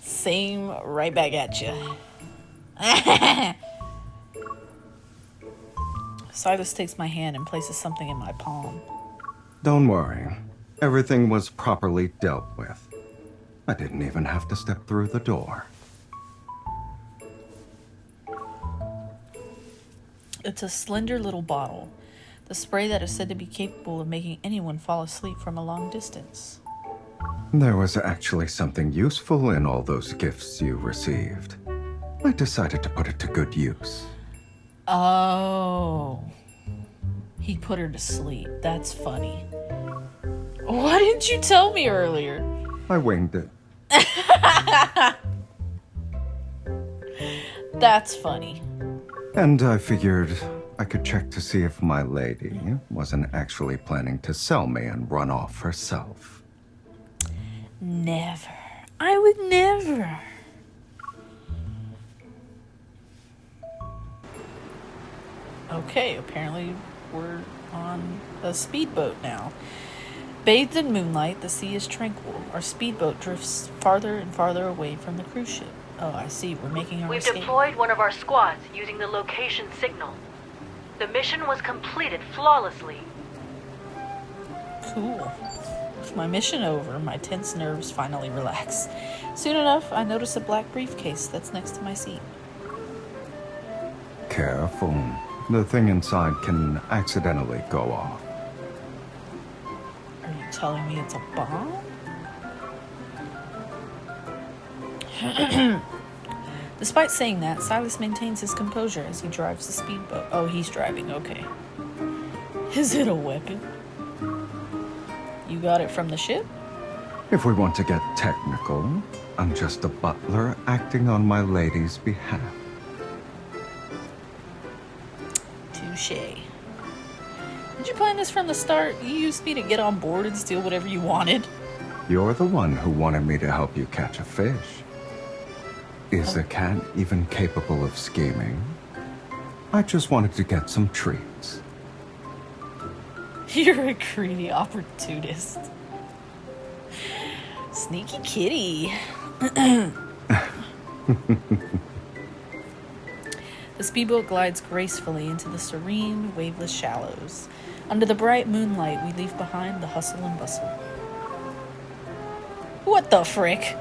Same, right back at you. Sylus takes my hand and places something in my palm. Don't worry. Everything was properly dealt with. I didn't even have to step through the door. It's a slender little bottle. The spray that is said to be capable of making anyone fall asleep from a long distance. There was actually something useful in all those gifts you received. I decided to put it to good use. Oh. He put her to sleep. That's funny. Why didn't you tell me earlier? I winged it. That's funny. And I figured I could check to see if my lady wasn't actually planning to sell me and run off herself. Never. I would never. Okay, apparently we're on a speedboat now. Bathed in moonlight, the sea is tranquil. Our speedboat drifts farther and farther away from the cruise ship. Oh, I see. We're making our We've escape. deployed one of our squads using the location signal. The mission was completed flawlessly. Cool. With my mission over, my tense nerves finally relax. Soon enough, I notice a black briefcase that's next to my seat. Careful. The thing inside can accidentally go off. Are you telling me it's a bomb? Despite saying that, Sylus maintains his composure as he drives the speedboat. Oh, he's driving, okay. Is it a weapon? You got it from the ship? If we want to get technical, I'm just a butler acting on my lady's behalf. Touché. Did you plan this from the start? You used me to get on board and steal whatever you wanted. You're the one who wanted me to help you catch a fish. Is a cat even capable of scheming? I just wanted to get some treats. You're a greedy opportunist. Sneaky kitty. The speedboat glides gracefully into the serene, waveless shallows. Under the bright moonlight, we leave behind the hustle and bustle. What the frick?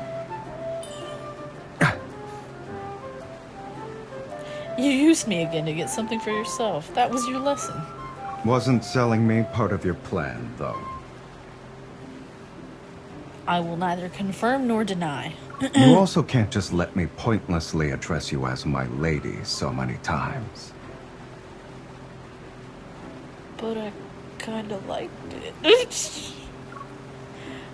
You used me again to get something for yourself. That was your lesson. Wasn't selling me part of your plan, though. I will neither confirm nor deny. You also can't just let me pointlessly address you as my lady so many times. But I kinda liked it.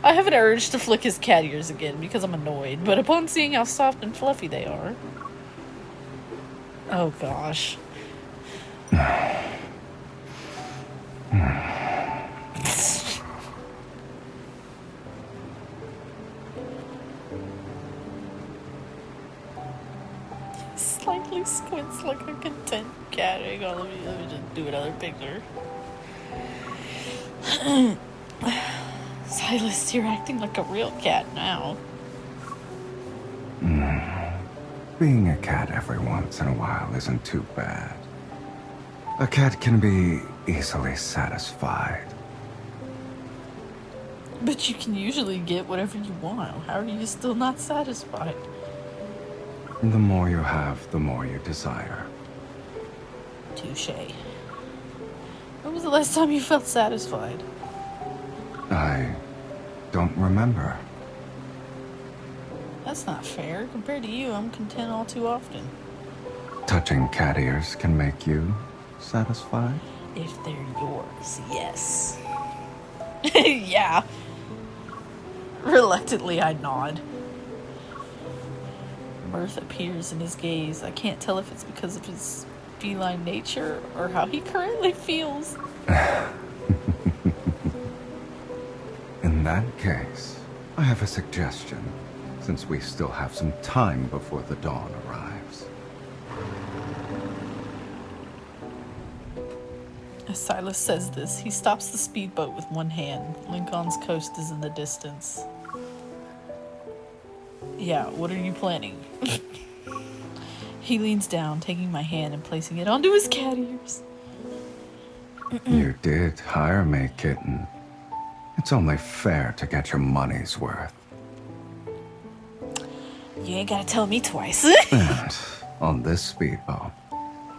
I have an urge to flick his cat ears again because I'm annoyed, but upon seeing how soft and fluffy they are... Oh gosh. Slightly squints like a content cat. Hang on, let me just do another picture. Sylus, you're acting like a real cat now. Being a cat every once in a while isn't too bad. A cat can be easily satisfied. But you can usually get whatever you want. How are you still not satisfied? The more you have, the more you desire. Touché. When was the last time you felt satisfied? I don't remember. That's not fair. Compared to you, I'm content all too often. Touching cat ears can make you satisfied? If they're yours, yes. Yeah. Reluctantly, I nod. Mirth appears in his gaze. I can't tell if it's because of his feline nature or how he currently feels. In that case, I have a suggestion, since we still have some time before the dawn arrives. As Sylus says this, he stops the speedboat with one hand. Lincoln's coast is in the distance. Yeah, what are you planning? He leans down, taking my hand and placing it onto his cat ears. You did hire me, kitten. It's only fair to get your money's worth. You ain't gotta tell me twice. And on this speedboat,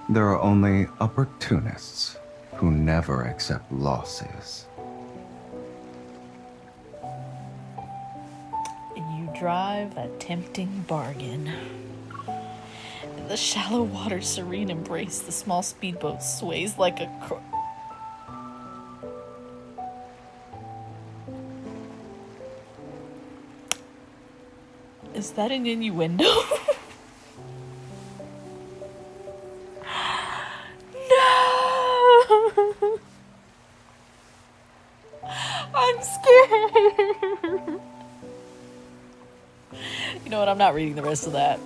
there are only opportunists who never accept losses. You drive a tempting bargain. In the shallow water's serene embrace, the small speedboat sways like a Is that an innuendo? No! I'm scared. You know what? I'm not reading the rest of that.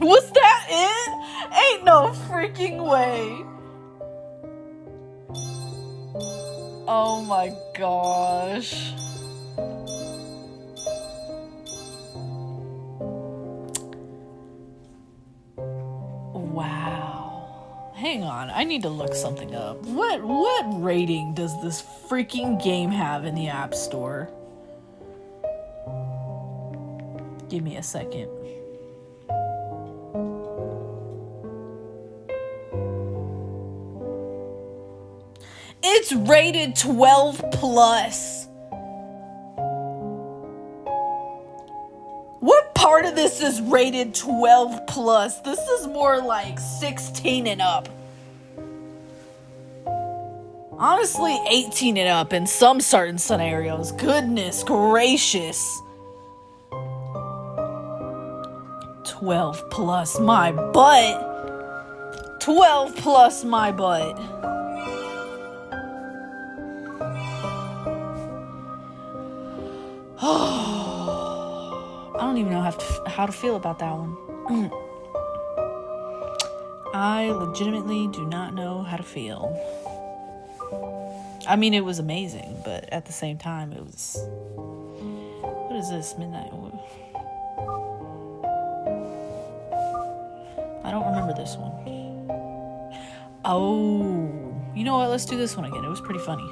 Was that it? Ain't no freaking way. Oh my gosh. Wow. Hang on, I need to look something up. What rating does this freaking game have in the App Store? Give me a second. It's rated 12 plus. What part of this is rated 12 plus? This is more like 16 and up. Honestly, 18 and up in some certain scenarios. Goodness gracious. 12 plus my butt. 12 plus my butt. I don't even know how to feel about that one. I legitimately do not know how to feel. I mean, it was amazing, but at the same time, it was... What is this? Midnight? I don't remember this one. Oh, you know what? Let's do this one again. It was pretty funny.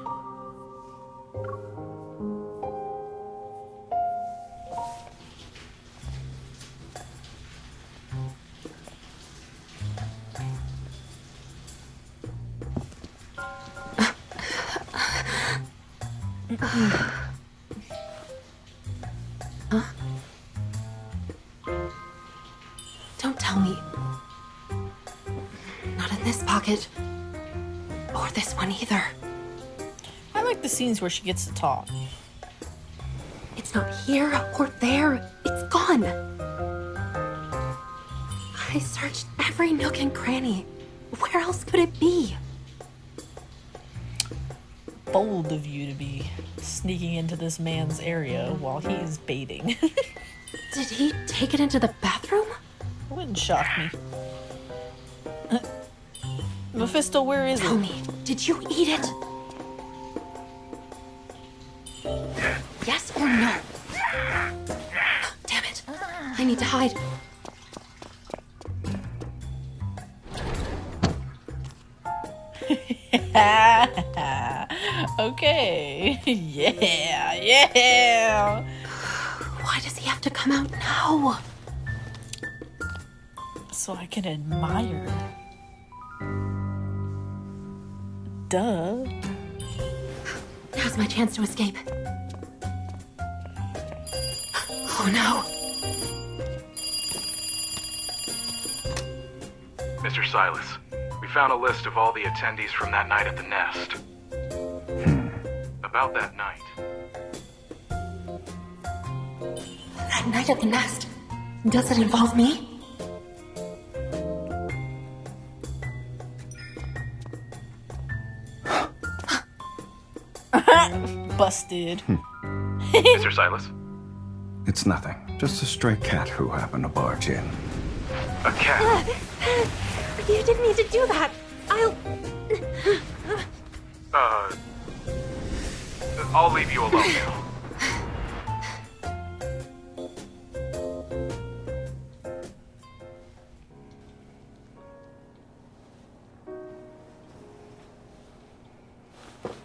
Huh? Don't tell me. Not in this pocket. Or this one either. I like the scenes where she gets to talk. It's not here or there. It's gone. I searched every nook and cranny. Where else could it be? Bold of you to be sneaking into this man's area while he is baiting. Did he take it into the bathroom? It wouldn't shock me. Mephisto, where is it? Tell me, did you eat it? Yes or no? Damn it. I need to hide. Okay. Yeah. Why does he have to come out now? So I can admire. Duh. Now's my chance to escape. Oh no. Mr. Sylus, we found a list of all the attendees from that night at the Nest. About that night. That night at the Nest. Does it involve me? Busted. Mr. Sylus? It's nothing. Just a stray cat who happened to barge in. A cat? You didn't need to do that. I'll leave you alone now.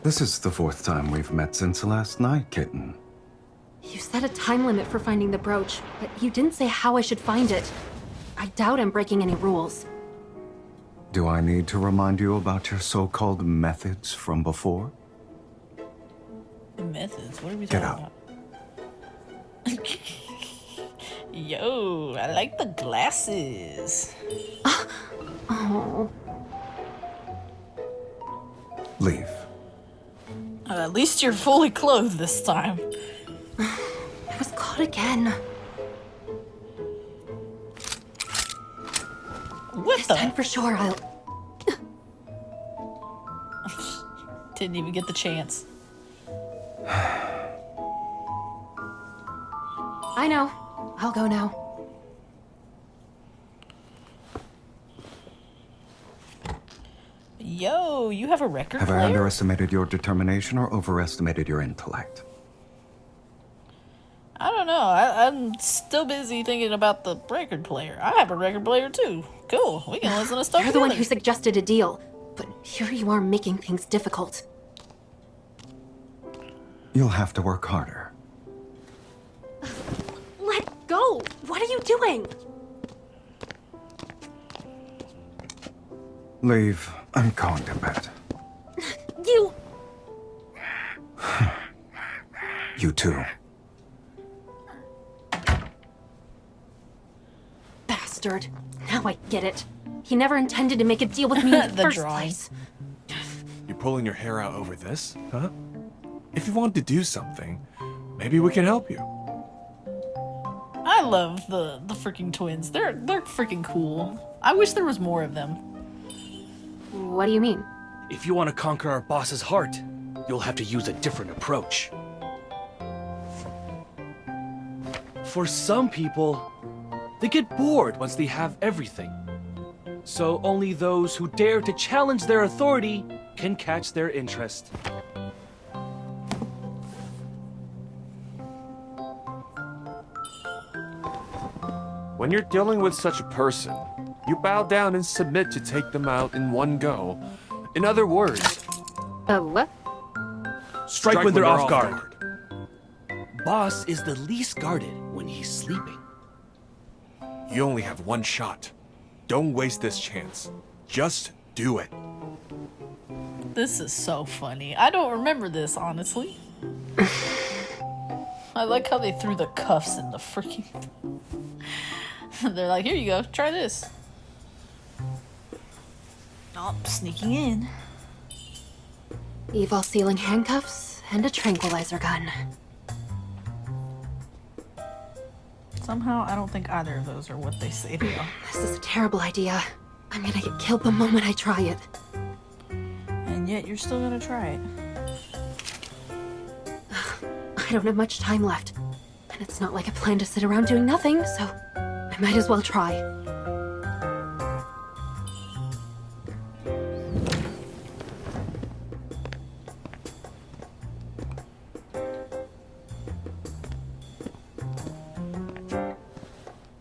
This is the fourth time we've met since last night, kitten. You set a time limit for finding the brooch, but you didn't say how I should find it. I doubt I'm breaking any rules. Do I need to remind you about your so-called methods from before? Methods? What are we Get talking out. about? Yo, I like the glasses. Oh. Leave. At least you're fully clothed this time. I was caught again. What this the? time for sure, I'll... Didn't even get the chance. I know. I'll go now. Yo, you have a record Have I player? underestimated your determination or overestimated your intellect? I don't know. I'm still busy thinking about the record player. I have a record player too. Cool. We can listen to stuff You're the one together. who suggested a deal, but here you are making things difficult. You'll have to work harder. Let go! What are you doing? Leave. I'm going to bed. You... You too. Bastard. Now I get it. He never intended to make a deal with me in the first place. You're pulling your hair out over this, huh? If you want to do something, maybe we can help you. I love the freaking twins. They're freaking cool. I wish there was more of them. What do you mean? If you want to conquer our boss's heart, you'll have to use a different approach. For some people, they get bored once they have everything. So only those who dare to challenge their authority can catch their interest. When you're dealing with such a person, you bow down and submit to take them out in one go. In other words, What? Strike when they're off guard. Boss is the least guarded when he's sleeping. You only have one shot. Don't waste this chance. Just do it. This is so funny. I don't remember this, honestly. I like how they threw the cuffs in the freaking... They're like, here you go, try this. Oh, sneaking in. Evil ceiling handcuffs and a tranquilizer gun. Somehow, I don't think either of those are what they say they are. This is a terrible idea. I'm gonna get killed the moment I try it. And yet, you're still gonna try it. I don't have much time left. And it's not like I plan to sit around doing nothing, so I might as well try.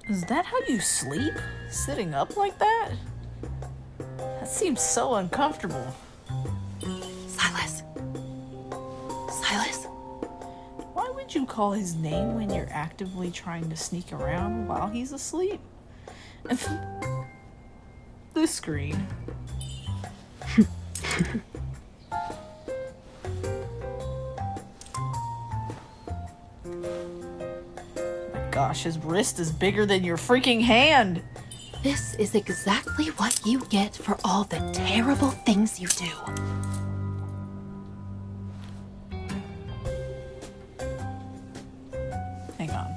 Is that how you sleep? Sitting up like that? That seems so uncomfortable. Silas. Silas? Why would you call his name when you're actively trying to sneak around while he's asleep? This screen. Gosh, his wrist is bigger than your freaking hand. This is exactly what you get for all the terrible things you do. Hang on.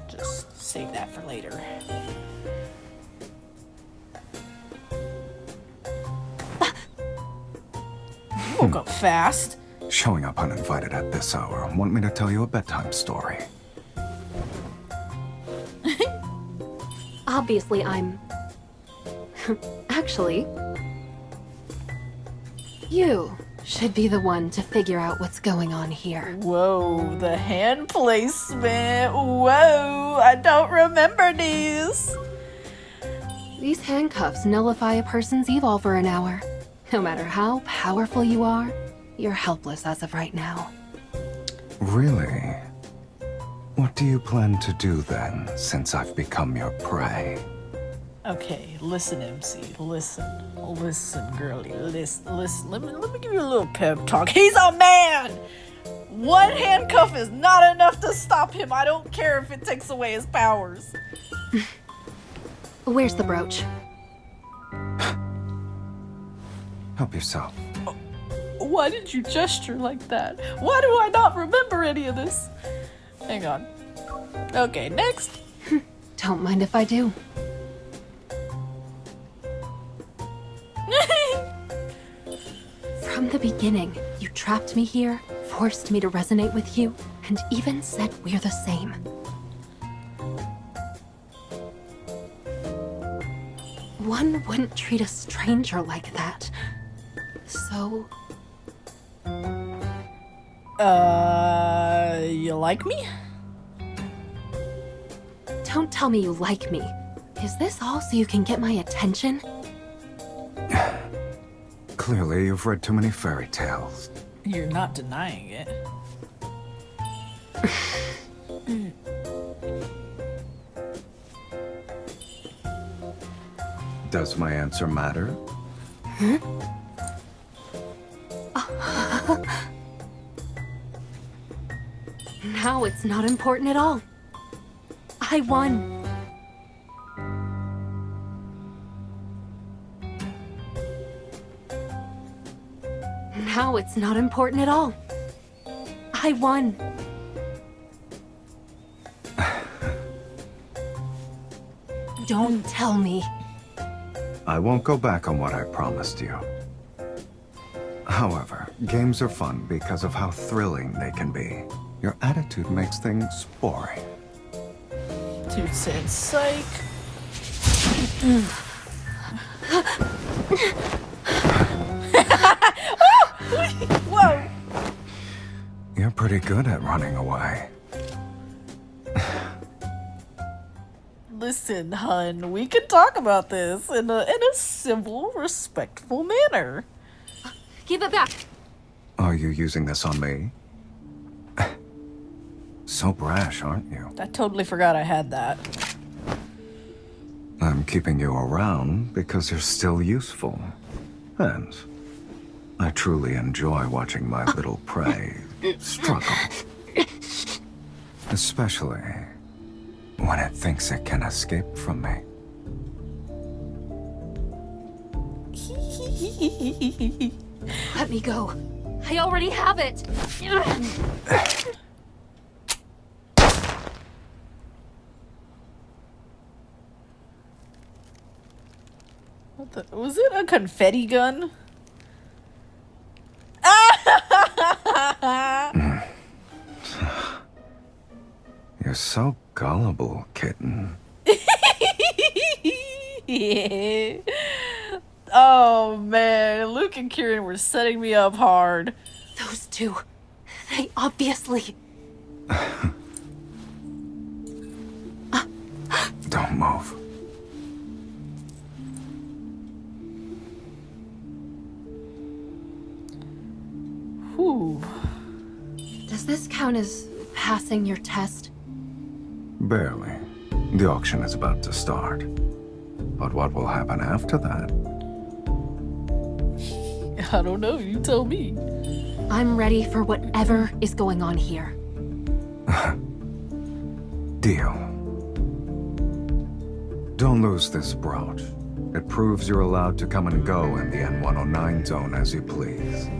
Just save that for later. You woke up fast. Showing up uninvited at this hour. Want me to tell you a bedtime story? Obviously, I'm... Actually... You should be the one to figure out what's going on here. Whoa, the hand placement. Whoa, I don't remember these. These handcuffs nullify a person's evol for an hour. No matter how powerful you are, you're helpless as of right now. Really? What do you plan to do then, since I've become your prey? Okay, listen, MC. Listen, girlie. Listen. Let me give you a little pep talk. He's a man! One handcuff is not enough to stop him. I don't care if it takes away his powers. Where's the brooch? Help yourself. Why did you gesture like that? Why do I not remember any of this? Hang on. Okay, next. Don't mind if I do. From the beginning, you trapped me here, forced me to resonate with you, and even said we're the same. One wouldn't treat a stranger like that. So... You like me? Don't tell me you like me. Is this all so you can get my attention? Clearly, you've read too many fairy tales. You're not denying it. Does my answer matter? Huh? Now it's not important at all. I won. Now it's not important at all. I won. Don't tell me. I won't go back on what I promised you. However, games are fun because of how thrilling they can be. Your attitude makes things boring. Dude said psych. Whoa! You're pretty good at running away. Listen, hun, we can talk about this in a civil, respectful manner. Give it back. Are you using this on me? So brash, aren't you? I totally forgot I had that. I'm keeping you around because you're still useful. And I truly enjoy watching my little prey struggle. Especially when it thinks it can escape from me. Let me go. I already have it. What the, was it a confetti gun? You're so gullible, kitten. Yeah. Oh man, Luke and Kieran were setting me up hard. Those two, they obviously... Don't move. Whew. Does this count as passing your test? Barely. The auction is about to start. But what will happen after that? I don't know, you tell me. I'm ready for whatever is going on here. Deal. Don't lose this brooch. It proves you're allowed to come and go in the N109 zone as you please.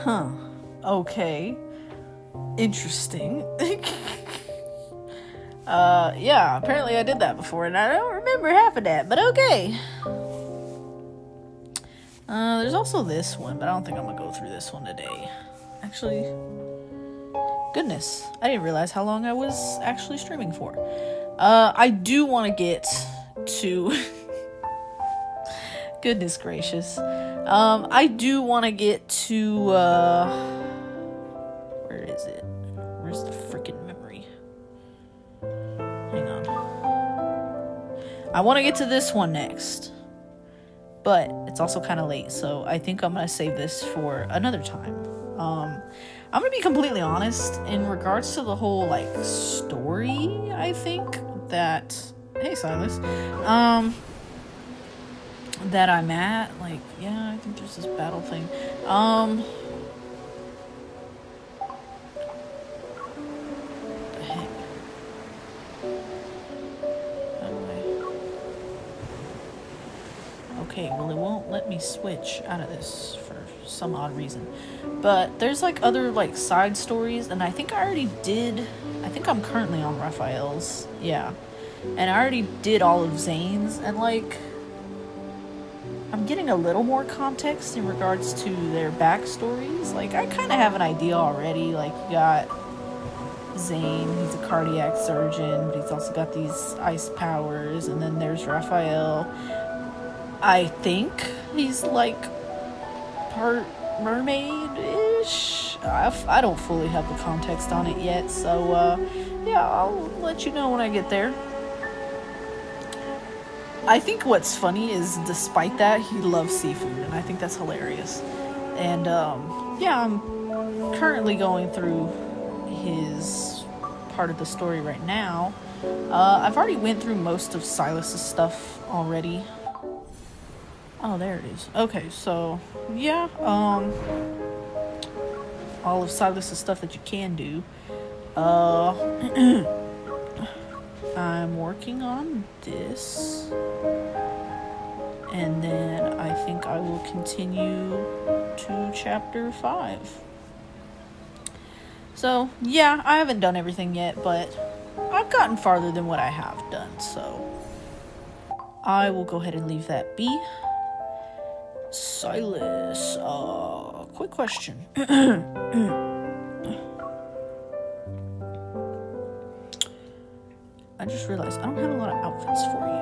Huh. Okay. Interesting. Yeah, apparently I did that before, and I don't remember half of that, but okay. There's also this one, but I don't think I'm gonna go through this one today. Actually, goodness, I didn't realize how long I was actually streaming for. I do want to get to... Goodness gracious. I do want to get to, where is it? Where's the freaking memory? Hang on. I want to get to this one next. But it's also kind of late, so I think I'm going to save this for another time. I'm going to be completely honest, in regards to the whole, like, story, I think that... Hey, Sylus. That I'm at, like, yeah, I think there's this battle thing. What the heck? How do I... Okay, well, it won't let me switch out of this for some odd reason. But there's, like, other, like, side stories, and I think I already did... I think I'm currently on Raphael's, yeah. And I already did all of Zane's, and, like... I'm getting a little more context in regards to their backstories. Like, I kind of have an idea already. Like, you got Zane, he's a cardiac surgeon, but he's also got these ice powers. And then there's Raphael. I think he's like part mermaid-ish. I don't fully have the context on it yet, so yeah, I'll let you know when I get there. I think what's funny is, despite that, he loves seafood, and I think that's hilarious. And yeah, I'm currently going through his part of the story right now. I've already went through most of Sylus's stuff already. Oh, there it is. Okay, so yeah, all of Sylus's stuff that you can do. I'm working on this, and then I think I will continue to chapter 5. So yeah, I haven't done everything yet, but I've gotten farther than what I have done, so I will go ahead and leave that be. Sylus, quick question. I just realized I don't have a lot of outfits for you.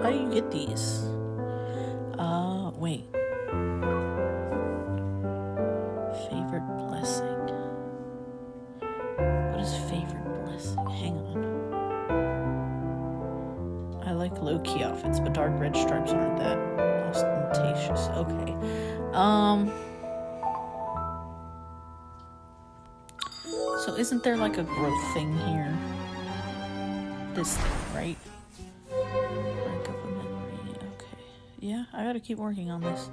How do you get these? Wait. Favorite blessing. What is favorite blessing? Hang on. I like low-key outfits, but dark red stripes aren't that ostentatious. Okay. So isn't there like a growth thing here? This thing, right? Rank up a memory. Okay. Yeah, I gotta keep working on this.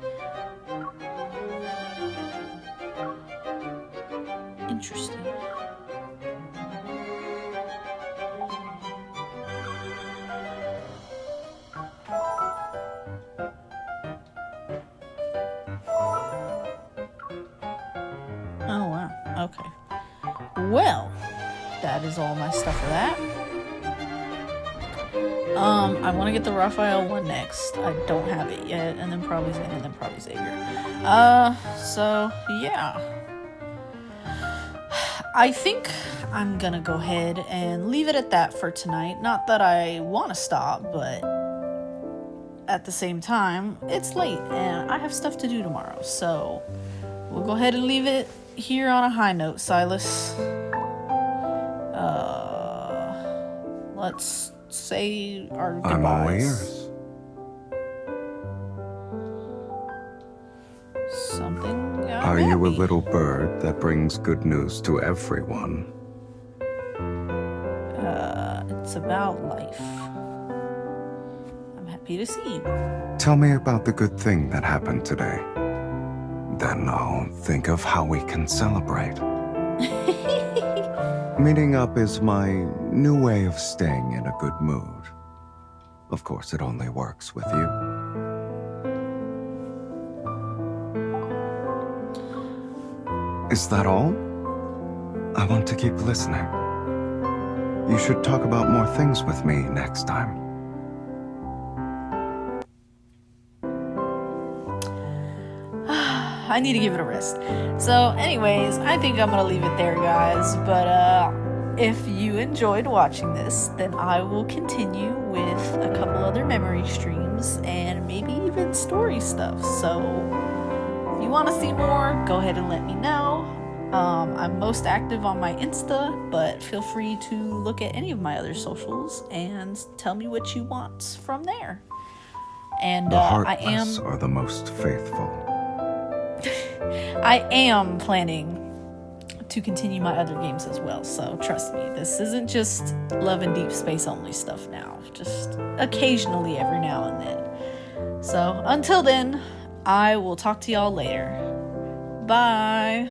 Interesting. Oh wow, okay. Well, that is all my stuff for that. I want to get the Raphael one next. I don't have it yet, and then probably Zane, and then probably Xavier. So yeah. I think I'm gonna go ahead and leave it at that for tonight. Not that I want to stop, but at the same time, it's late and I have stuff to do tomorrow. So we'll go ahead and leave it here on a high note, Sylus. Let's say our goodbyes. I'm all ears. Something got Are you a happy. little bird that brings good news to everyone? It's about life. I'm happy to see you. Tell me about the good thing that happened today. Then I'll think of how we can celebrate. Meeting up is my new way of staying in a good mood. Of course, it only works with you. Is that all? I want to keep listening. You should talk about more things with me next time. I need to give it a rest. So anyways, I think I'm gonna leave it there, guys. But if you enjoyed watching this, then I will continue with a couple other memory streams and maybe even story stuff. So if you want to see more, go ahead and let me know. I'm most active on my Insta, but feel free to look at any of my other socials and tell me what you want from there. And The I heartless am are the most faithful. I am planning to continue my other games as well, so trust me, this isn't just Love and Deepspace only stuff now, just occasionally every now and then. So until then, I will talk to y'all later. Bye!